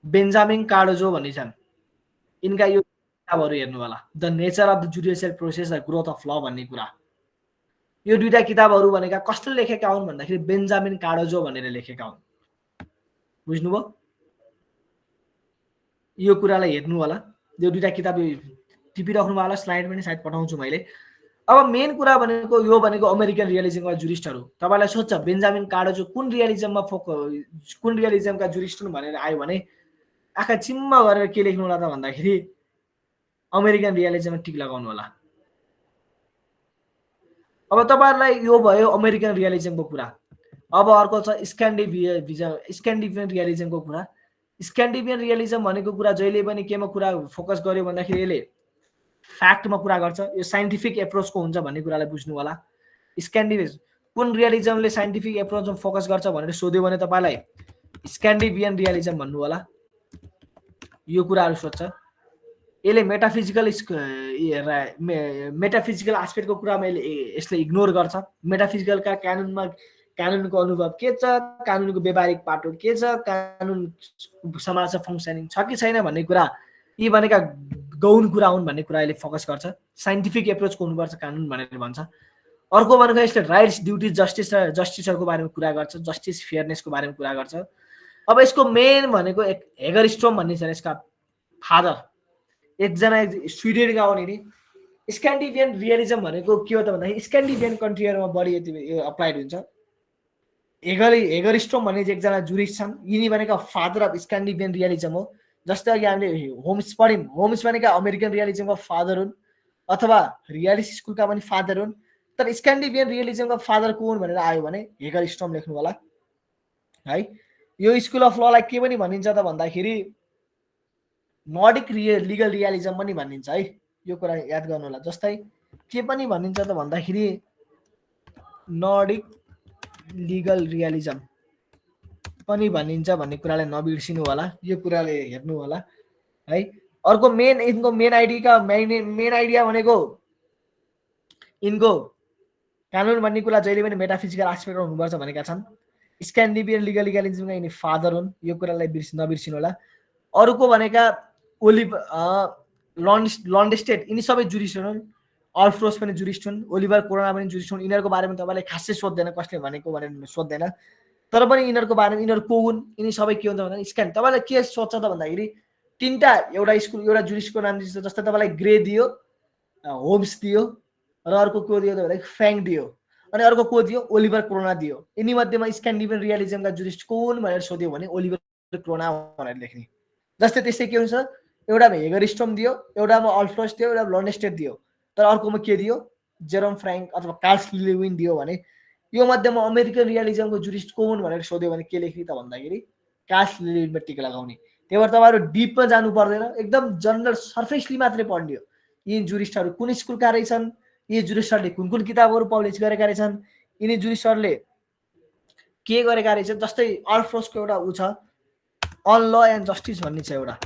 बेन्जामिन कार्डोजो भन्ने छन्, यिनका यो किताबहरू हेर्नु होला, the nature of the judicial process the growth of law भन्ने कुरा। यो दुईटा किताबहरू भनेका कसले लेखेका हुन् भन्दाखेरि बेन्जामिन कार्डोजो भनेर लेखेका हुन्। बुझ्नुभयो? यो कुरालाई हेर्नु होला, यो दुईटा किताब टिपिराख्नु होला, स्लाइड पनि सायद पठाउँछु मैले। अब मेन कुरा भनेको यो भनेको अमेरिकन रियलिजमका जुरिस्टहरू। तपाईँलाई सोध्छ बेन्जामिन कार्डोजो कुन रियलिजमका जुरिस्ट हुन् भनेर आयो भने आँखा चिम्म गरेर के लेख्नु होला त भन्दाखेरि अमेरिकन रियलिजममा टिक लगाउनु होला। अब तपाईँहरूलाई यो भयो अमेरिकन रियलिजमको कुरा। अब अर्को छ स्क्यान्डिनेभियन रियलिजमको कुरा। स्क्यान्डिनेभियन रियलिजम भनेको कुरा जहिले पनि केमा कुरा फोकस गर्यो भन्दाखेरि यसले फ्याक्टमा कुरा गर्छ, यो साइन्टिफिक एप्रोचको हुन्छ भन्ने कुरालाई बुझ्नु होला। स्क्यान्डिनेभियन कुन रियलिजमले साइन्टिफिक एप्रोचमा फोकस गर्छ भनेर सोध्यो भने तपाईँलाई स्क्यान्डिनेभियन रियलिजम भन्नु होला। यो कुराहरू सोध्छ। यसले मेटाफिजिकल आस्पेक्टको कुरामा यसले इग्नोर गर्छ। मेटाफिजिकलका कानुनको अनुभव के छ, कानुनको व्यावहारिक पाटो के छ, कानुन समाजमा फङ्सनिङ छ कि छैन भन्ने कुरा, यी भनेका गौण कुरा हुन् भन्ने कुरा यसले फोकस गर्छ। साइन्टिफिक एप्रोचको हुनुपर्छ कानुन भनेर भन्छ। अर्को भनेको यसले राइट्स, ड्युटिज, जस्टिसहरूको बारेमा कुरा गर्छ, जस्टिस फेयरनेसको बारेमा कुरा गर्छ। अब यसको मेन भनेको हेगरस्ट्रोम भन्ने छ, यसका फादर एकजना स्विडेनका हुन् नि। स्क्यान्डिनेभियन रियलिजम भनेको के हो त भन्दाखेरि स्क्यान्डिनेभियन कन्ट्रीहरूमा बढी अप्लाइड हुन्छ। हेगरस्ट्रोम भन्ने एकजना जुरिस्ट छन्, यिनी भनेका फादर अफ स्क्यान्डिनेभियन रियलिजम हो। जस्तै अघि हामीले होम्स पढ्यौँ, होम्स भनेका अमेरिकन रियलिजमका फादर हुन् अथवा रियलिटी स्कुलका पनि फादर हुन्। तर स्क्यान्डिनेभियन रियलिजमका फादर को हुन् भनेर आयो भने हेगरस्ट्रोम लेख्नु होला है। यो स्कुल अफ ललाई के पनि भनिन्छ त भन्दाखेरि नर्डिक लिगल रियलिजम पनि भनिन्छ है। यो कुरा याद गर्नु होला। जस्तै के पनि भनिन्छ त भन्दाखेरि नर्डिक लिगल रियलिजम पनि भनिन्छ भन्ने कुरालाई नबिर्सिनु होला। यो कुराले हेर्नु होला है। अर्को यिनको मेन आइडिया भनेको यिनको कानुन भन्ने कुरा जहिले पनि मेटाफिजिकल आस्पेक्टमा हुनुपर्छ भनेका छन्। स्क्यान्डिनेभियन लिगल रियलिजमका यिनी फादर हुन्, यो कुरालाई नबिर्सिनु होला। अरूको भनेका लन्डेस्टेड, यिनी सबै जुरिस्ट हुन्। अल्फ्रोस पनि जुरिस्ट हुन्, ओलिभर कोरोना पनि जुरिस्ट हुन्। यिनीहरूको बारेमा तपाईँले खासै सोध्दैन, कसले भनेको भनेर सोध्दैन, तर पनि यिनीहरूको बारेमा यिनीहरू को हुन्, यिनी सबै के हुन्छ भन्दा तपाईँलाई के सोध्छ त भन्दाखेरि तीनटा एउटा स्कुल एउटा जुरिस्टको नाम दिन्छ, जस्तै तपाईँलाई ग्रे दियो, होम्स दियो, र अर्को को दियो त फ्याङ दियो, अनि अर्को को दियो ओलिभर क्रोना दियो। यिनी मध्येमा स्क्यान्डिनेभियन रियलिजमका जुरिस्ट कुन भनेर सोध्यो भने ओलिभर क्रोना भनेर लेख्ने। जस्तै त्यस्तै के हुन्छ, एउटामा हेगरस्ट्रम दियो, एउटामा अल्फ्रस दियो, एउटा लन्डेस्टेड दियो, तर अर्कोमा के दियो जेरोम फ्र्याङ्क अथवा कार्ल लिविन दियो भने यो मध्येमा अमेरिकन रियलिजमको जुरिस्ट कुन भनेर सोध्यो भने के लेख्ने त भन्दाखेरि कार्ल लिविनमा टिक लगाउने। त्यही भएर तपाईँहरू डिपमा जानु पर्दैन, एकदम जनरल सर्फेसली मात्रै पढ्ने हो। यी जुरिस्टहरू कुन स्कुलका रहेछन्, यी जुरिस्टहरूले कुन कुन किताबहरू पब्लिस गरेका रहेछन्, यिनी जुरिस्टहरूले के गरेका रहेछन्। जस्तै अल्फ्रोसको एउटा ऊ छ अन ल एन्ड जस्टिस भन्ने छ, एउटा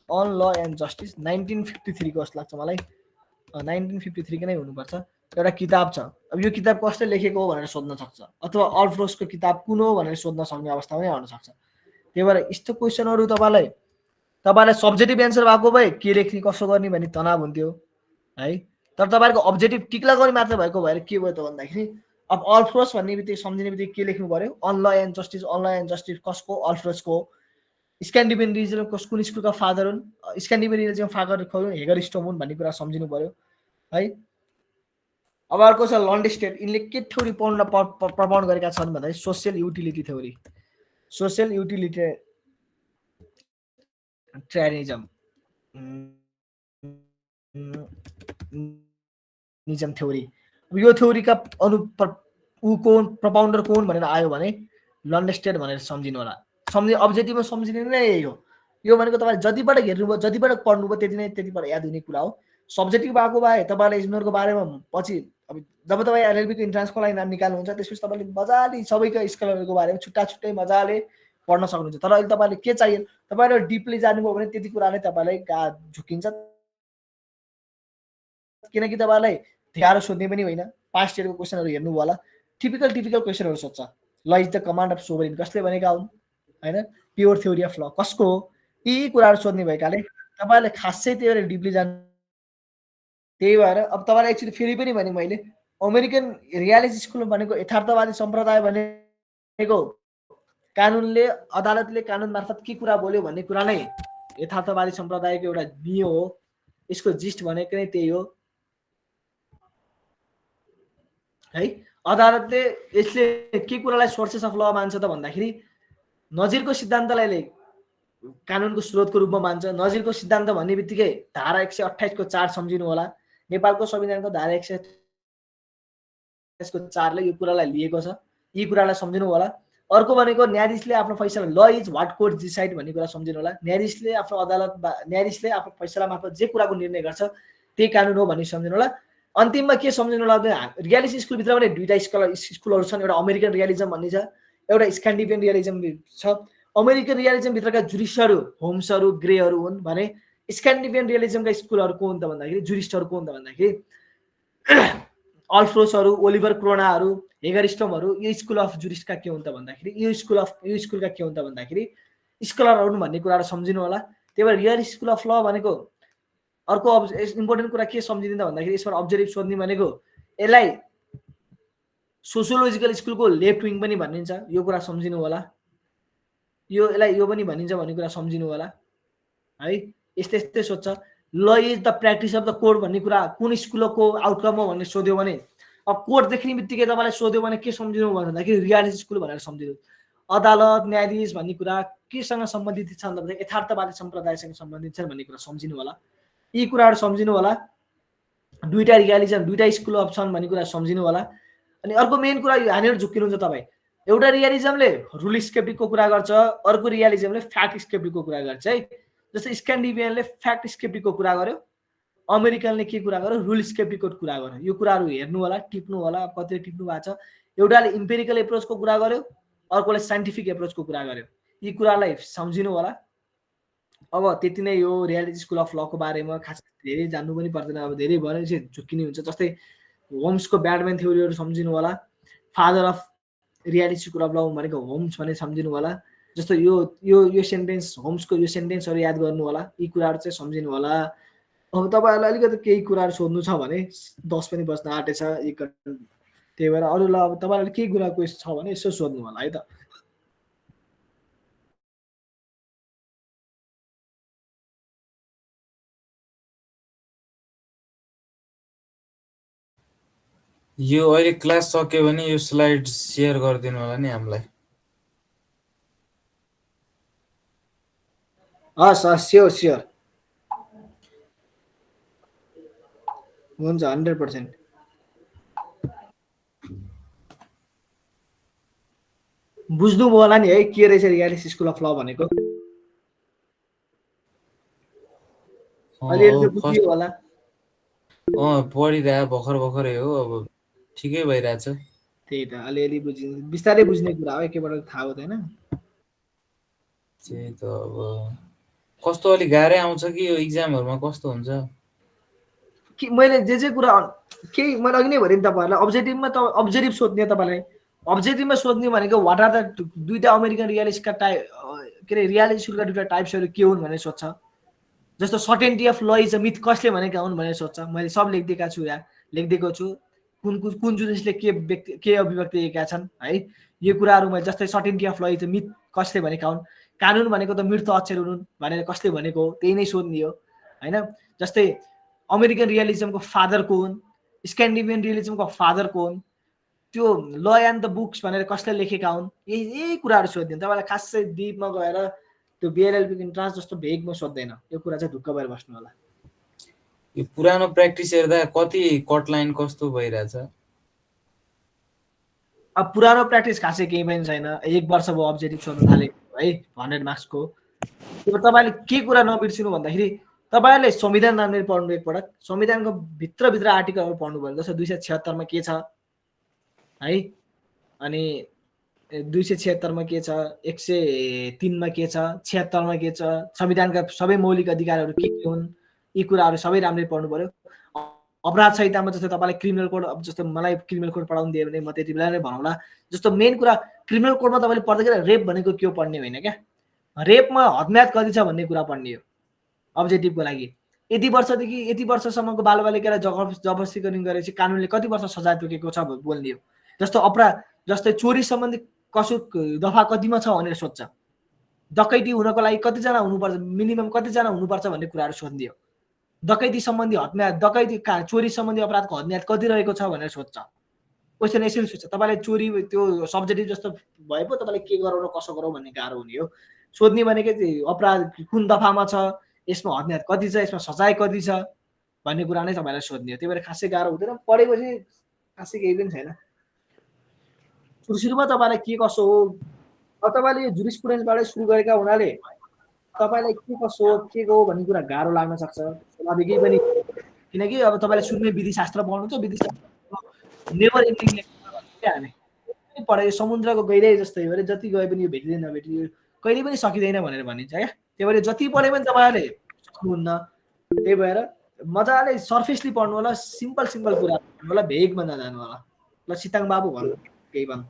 अन ल एन्ड जस्टिस 1953 को जस्तो लाग्छ मलाई, 1953 को नै हुनुपर्छ, एउटा किताब छ। अब यो किताब कसले लेखेको हो भनेर सोध्न सक्छ, अथवा अल्फ्रोसको किताब कुन हो भनेर सोध्न सक्ने अवस्था पनि आउन सक्छ। त्यही भएर यस्तो क्वेसनहरू तपाईँलाई सब्जेक्टिभ एन्सर भएको भए के लेख्ने कसो गर्ने भन्ने तनाव हुन्थ्यो है। तर तपाईँको अब्जेक्टिभ टिक लगाउने मात्र भएको भएर के भयो त भन्दाखेरि अब अल्फ्रोस भन्ने बित्तिकै सम्झिने बित्तिकै के लेख्नु पर्यो, on law and justice. On law and justice कसको? अल्फ्रोसको। स्क्यान्डिनेभियन रिलिजन कुन स्कुलका फादर हुन्? स्क्यान्डिनेभियन रिलिजन फादर हुन् हेगरस्ट्रम हुन् भन्ने कुरा सम्झिनु पर्यो है। अब अर्को छ लन्डेस्टेड। यिनले के थ्योरी प्रपोज गरेका छन् भन्दाखेरि social utility theory, social utilitarianism theory. यो थ्योरीका प्रपाउन्डर कोन भनेर आयो भने लन्डेस्टेड भनेर सम्झिनु होला। अब्जेक्टिभमा सम्झिने नै यही हो। यो भनेको तपाईँले जतिबाट हेर्नुभयो, जतिबाट पढ्नुभयो त्यतिबाट याद हुने कुरा हो। सब्जेक्टिभ भएको भए तपाईँले यिनीहरूको बारेमा पछि अब जब तपाईँ एलएलबीको इन्ट्रान्सको लागि नाम निकाल्नुहुन्छ त्यसपछि तपाईँले मजाले सबैका स्कलरहरूको बारेमा छुट्टै मजाले पढ्न सक्नुहुन्छ। तर अहिले तपाईँले के चाहियो, तपाईँले डिपली जानुभयो भने त्यति कुरा नै तपाईँलाई झुकिन्छ, किनकि तपाईँलाई गाह्रो सोध्ने पनि होइन। पास्ट इयरको क्वेसनहरू हेर्नुभयो होला, टिपिकल क्वेसनहरू सोध्छ। ल इज द कमान्ड अफ सोभरेन कसले भनेका हुन् होइन, प्योर थ्योरी अफ ल कसको हो, यी कुराहरू सोध्ने भएकाले तपाईँले खासै त्यही भएर डिपली जानु। त्यही भएर अब तपाईँलाई एक्चुअली फेरि पनि भने मैले अमेरिकन रियालिटी स्कुल भनेको यथार्थवादी सम्प्रदाय भनेको कानुनले अदालतले कानुन मार्फत के कुरा बोल्यो भन्ने कुरा नै यथार्थवादी सम्प्रदायको एउटा बियो हो। यसको जिस्ट भनेको नै त्यही हो है। अदालतले यसले के कुरालाई सोर्सेस अफ ल मान्छ त भन्दाखेरि नजिरको सिद्धान्तलाई कानुनको स्रोतको रूपमा मान्छ। नजिरको सिद्धान्त भन्ने बित्तिकै धारा 128 को 4 सम्झिनु होला। नेपालको संविधानको धारा 128 को 4 ले यो कुरालाई लिएको छ, यी कुरालाई सम्झिनु होला। अर्को भनेको न्यायाधीशले आफ्नो फैसला, ल इज व्हाट कोर्ट डिसाइड भन्ने कुरा सम्झिनु होला। न्यायाधीशले आफ्नो फैसला मार्फत जे कुराको निर्णय गर्छ त्यही कानुन हो भन्ने सम्झिनु होला। अन्तिममा के सम्झिनु होला, रियालिटी स्कुलभित्र पनि दुईटा स्कुलहरू छन्, एउटा अमेरिकन रियालिजम भन्ने छ, एउटा स्क्यान्डिनेभियन रियालिजम छ। अमेरिकन रियालिजम भित्रका जुरिस्टहरू होम्सहरू ग्रेहरू हुन् भने स्क्यान्डिनेभियन रियालिजमका स्कुलहरू को हुन् त भन्दाखेरि जुरिस्टहरू को हुन् त भन्दाखेरि अल्फ्रोसहरू, ओलिभर क्रोनाहरू, हेगरस्ट्रमहरू यो स्कुल अफ जुरिस्टका के हुन् त भन्दाखेरि यो स्कुलका के हुन् त भन्दाखेरि स्कलरहरू भन्ने कुराहरू सम्झिनु होला। त्यही भएर रियल स्कुल अफ ल भनेको अर्को इम्पोर्टेन्ट कुरा के सम्झिने त भन्दाखेरि यसमा अब्जेक्टिभ सोध्ने भनेको यसलाई सोसियोलोजिकल स्कुलको लेफ्ट विङ पनि भनिन्छ, यो कुरा सम्झिनु होला। यसलाई यो पनि भनिन्छ भन्ने कुरा सम्झिनु होला है। यस्तै सोध्छ। ल is the practice of the court भन्ने कुरा कुन स्कुलको आउटकम हो भन्ने सोध्यो भने अब कोर्ट देख्ने बित्तिकै तपाईँलाई सोध्यो भने के सम्झिनु भन्दाखेरि रियालिटी स्कुल भनेर सम्झिनु। अदालत न्यायाधीश भन्ने कुरा केसँग सम्बन्धित छन् भन्दा यथार्थवादी सम्प्रदायसँग सम्बन्धित छन् भन्ने कुरा सम्झिनु होला। यी कुराहरू सम्झिनु होला। दुईटा रियालिजम दुईटा स्कुल अफ छन् भन्ने कुरा सम्झिनु होला। अनि अर्को मेन कुरा यहाँनिर झुक्किनुहुन्छ तपाईँ, एउटा रियालिजमले रुल स्केप्टिकको कुरा गर्छ, अर्को रियालिजमले फ्याक्ट स्केप्टिकको कुरा गर्छ है। जस्तै स्क्यान्डिनेभियनले फ्याक्ट स्केप्टिकको कुरा गर्यो, अमेरिकनले के कुरा गर्यो रुल स्केप्टिकको कुरा गर्यो। यो कुराहरू हेर्नु होला, टिप्नु होला, कतिले टिप्नु भएको छ। एउटाले इम्पेरिकल एप्रोचको कुरा गर्यो, अर्कोले साइन्टिफिक एप्रोचको कुरा गर्यो। यी कुरालाई सम्झिनु होला। अब त्यति नै यो रियालिटी स्कुल अफ लको बारेमा खास धेरै जान्नु पनि पर्दैन, अब धेरै भयो भने झुक्किने हुन्छ। जस्तै होम्सको ब्याडम्यान थ्योरीहरू सम्झिनु होला। Father of reality school of law भनेको होम्स भने सम्झिनु होला। जस्तो यो सेन्टेन्स होम्सको यो सेन्टेन्सहरू याद गर्नु होला। यी कुराहरू चाहिँ सम्झिनु होला। अब तपाईँहरूलाई अलिकति केही कुराहरू सोध्नु छ भने 10 पनि बज्न आँटेछ, त्यही भएर अरूलाई अब तपाईँलाई केही कुरा क्वेसन छ भने यसो सोध्नु होला है त। यो अहिले क्लास सक्यो भने यो स्लाइड शेयर गरिदिनु होला नि हामीलाई। हस् हस् स्योर स्योर हुन्छ 100%। बुझ्नुभयो होला नि है के रहेछ रियालिटी स्कुल अफ ल भनेको। अलिअलि त बुझियो होला। पढिरहे भर्खरै हो, अब ठिकै भइरहेछ। त्यही त अलिअलि बुझिन्छ, बिस्तारै बुझ्ने कुरा हो, एकैपल्ट थाहा हुँदैन। त्यही त अब कस्तो अलि गाह्रै आउँछ कि यो इक्जामहरुमा कस्तो हुन्छ? कि मैले जे कुरा केही मैले अघि नै भने नि तपाईँहरूलाई अब्जेक्टिभमा त अब्जेक्टिभ सोध्ने तपाईँलाई अब्जेक्टिभमा सोध्ने भनेको वाट आर द दुईटा अमेरिकन रियालिस्टका के अरे रियालिटी स्कुलका दुईटा टाइप्सहरू के हुन् भनेर सोध्छ। जस्तो सर्टेन्टी अफ ल इज अ मिथ कसले भनेका हुन् भनेर सोध्छ। मैले सब लेखिदिएका छु, यहाँ लेखिदिएको छु कुन जिनिसले के अभिव्यक्ति दिएका छन् है। यो कुराहरू मैले जस्तै सर्टेन्टी अफ ल इज अ मिथ कसले भनेका हुन्, कानुन भनेको त मृत अक्षर हुन् भनेर कसले भनेको हो, त्यही नै सोध्ने हो होइन। जस्तै अमेरिकन रियलिजमको फादर को हुन्, स्क्यान्डिनेभियन रियलिजमको फादर को हुन्, त्यो ल एन्ड द बुक्स भनेर कसले लेखेका हुन्, यही कुराहरू सोध्दैन। तपाईँलाई खासै डिपमा गएर त्यो बिएलएलबी इन्ट्रान्स जस्तो भेगमा सोध्दैन। यो कुरा चाहिँ ढुक्क भएर बस्नु होला। यो पुरानो प्र्याक्टिस हेर्दा कति कटलाइन कस्तो भइरहेछ? अब पुरानो प्र्याक्टिस खासै केही पनि छैन। 1 वर्ष भयो अब्जेक्टिभ सोध्न थालेको है 100 मार्क्सको। तपाईँले के कुरा नबिर्सिनु भन्दाखेरि तपाईँहरूले संविधान राम्ररी पढ्नु, एकपटक संविधानको भित्र आर्टिकलहरू पढ्नुभयो। जस्तो 276 मा के छ है, अनि 276 मा के छ, 103 मा के छ, 76 मा के छ, संविधानका सबै मौलिक अधिकारहरू के हुन्, यी कुराहरू सबै राम्ररी पढ्नु पर्यो। अपराध संहितामा जस्तो तपाईँलाई क्रिमिनल कोड, अब जस्तो मलाई क्रिमिनल कोड पढाउनु दियो भने म त्यति बेला नै भनौँला। जस्तो मेन कुरा क्रिमिनल कोडमा तपाईँले पढ्दाखेरि रेप भनेको के हो पढ्ने होइन क्या, रेपमा हदम्याद कति छ भन्ने कुरा पढ्ने हो अब्जेक्टिभको लागि। यति वर्षदेखि यति वर्षसम्मको बालबालिकालाई जबरजस्ती गरेपछि कानुनले कति वर्ष सजाय तोकेको छ बोल्ने हो। जस्तो अपराध, जस्तै चोरी सम्बन्धी कसुर दफा कतिमा छ भनेर सोध्छ। डकैती हुनको लागि कतिजना हुनुपर्छ, मिनिमम कतिजना हुनुपर्छ भन्ने कुराहरू सोध्ने हो। डकैती सम्बन्धी हदम्याद, डकैती चोरी सम्बन्धी अपराधको हदम्याद कति रहेको छ भनेर सोध्छ। क्वेसन यसरी सोध्छ। तपाईँले चोरी त्यो सब्जेक्टिभ जस्तो भए पो तपाईँले के गराउनु कसो गरौँ भन्ने गाह्रो हुने हो। सोध्ने भनेको अपराध कुन दफामा छ, यसमा हदम्याद कति छ, यसमा सजाय कति छ भन्ने कुरा नै तपाईँलाई सोध्ने हो। त्यही भएर खासै गाह्रो हुँदैन, पढेपछि खासै केही पनि छैन। सुरुमा तपाईँलाई के कसो हो, अब तपाईँले यो जुरिस्प्रुडेन्सबाटै सुरु गरेका हुनाले तपाईँलाई के कसो हो के हो भन्ने कुरा गाह्रो लाग्न सक्छ स्वाभाविकै पनि। किनकि अब तपाईँले सुरुमै विधिशास्त्र पढ्नुहुन्छ, विधिशास्त्र नेभर एन्डिङ हामी पढे समुद्रको गहिराई जस्तै हो, जति गए पनि यो भेटिँदैन नभेटियो कहिले पनि सकिँदैन भनेर भनिन्छ क्या। त्यही भएर जति पढे पनि तपाईँहरूले सक्नुहुन्न। त्यही भएर मजाले सर्फेसली पढ्नु होला, सिम्पल कुरा पढ्नु होला, भेगमा नजानु होला। ल सिताङ बाबु भन्नु केही भन्नु।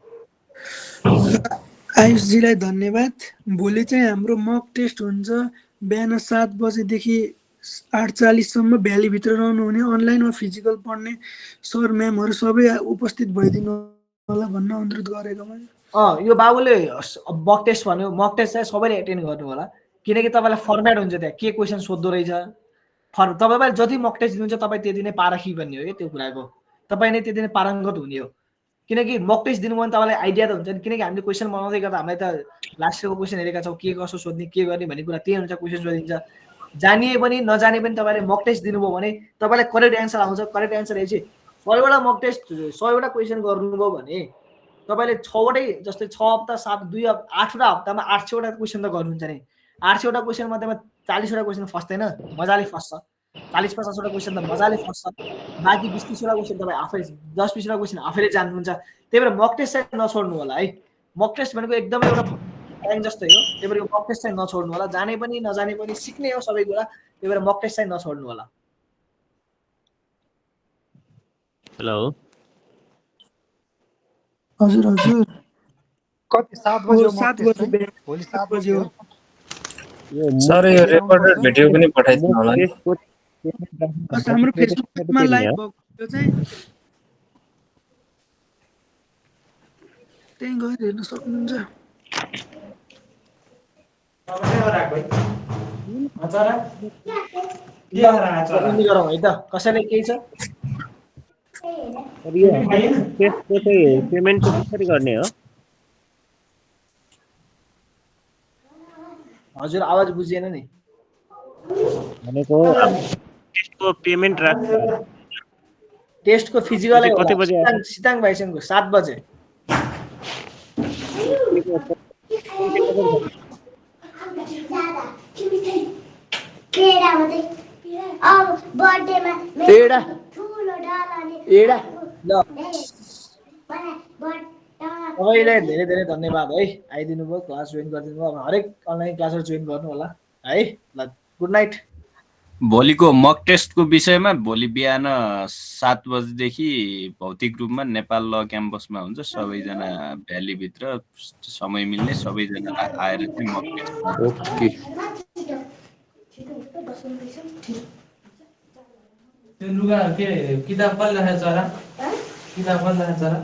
आयुषजीलाई धन्यवाद। भोलि चाहिँ हाम्रो मक टेस्ट हुन्छ बिहान 7 बजेदेखि 8:40सम्म भ्यालीभित्र रहनुहुने अनलाइन वा फिजिकल पढ्ने सर म्यामहरू सबै उपस्थित भइदिनु होला भन्न अनुरोध गरेको मैले। यो बाबुले मक टेस्ट भन्यो, मक टेस्ट चाहिँ सबैले एटेन्ड गर्नु होला। किनकि तपाईँलाई फर्मेट हुन्छ त्यहाँ के क्वेसन सोध्दो रहेछ। तपाईँले जति मक टेस्ट दिनुहुन्छ तपाईँ त्यति नै पारखी भन्ने हो त्यो कुराको, तपाईँ नै त्यति नै पारङ्गत हुने हो। किनकि मक टेस्ट दिनु भने तपाईँलाई आइडिया त हुन्छ नि, किनकि हामीले क्वेसन बनाउँदै गर्दा हामीलाई त लास्ट इयरको क्वेसन हेरेका छौँ, के कसो सोध्ने के गर्ने भन्ने कुरा त्यही अनुसार क्वेसन सोधिन्छ। जानिए पनि नजाने पनि तपाईँले मक टेस्ट दिनुभयो भने तपाईँलाई करेक्ट एन्सर आउँछ। करेक्ट एन्सर हेरेपछि 100वटा मक टेस्ट 100वटा क्वेसन गर्नुभयो भने तपाईँले 6वटै जस्तै 6 हप्ता 8वटा हप्तामा 800वटा क्वेसन त गर्नुहुन्छ नि। 800वटा क्वेसन मध्येमा 40वटा क्वेसन फस्दैन, मजाले फस्छ। 40-50वटा क्वेसन त मजाले फस्छ। बाँकी 20-30वटा क्वेसन तपाईँ आफै 10-20वटा क्वेसन आफैले जान्नुहुन्छ। त्यही भएर मक टेस्ट चाहिँ नछोड्नु होला है। मक टेस्ट भनेको एकदमै एउटा टाइम जस्तै हो। त्यही भएर मक टेस्ट चाहिँ नछोड्नु होला। जाने पनि नजाने पनि सिक्ने हो सबै कुरा। त्यही भएर मक टेस्ट चाहिँ नछोड्नु होला। हेलो हजुर कति 7 बजे हो मक टेस्ट चाहिँ? भोलि 7 बजे हो सर। यो रेकर्डेड भिडियो पनि पठाइदिनु होला नि। हाम्रो फेसबुकमा लाइभ भएको चाहिँ त्यही गएर हेर्न सक्नुहुन्छ। गरौँ है त, कसैले केही छ? तर यो टेस्टको चाहिँ पेमेन्ट चाहिँ कसरी गर्ने हो? हजुर आवाज बुझिएन नि। भनेको टेस्टको पेमेन्ट राख्छ। टेस्टको फिजिकलै कति होला बजे सिताङ भाइसेनको 7 बजे। तपाईँलाई धेरै धेरै धन्यवाद है आइदिनु भयो क्लास जोइन गरिदिनु भयो। अब हरेक अनलाइन क्लासहरू जोइन गर्नु होला है। ल गुड नाइट। भोलिको मक टेस्टको विषयमा भोलि बिहान 7 बजेदेखि भौतिक रूपमा नेपाल ल क्याम्पसमा हुन्छ। सबैजना भ्यालीभित्र समय मिल्ने सबैजना आएर चाहिँ मक टेस्ट। ओके त्यो लुगा के किताब कसले राखेको छ र? किताब कसले राखेको छ र?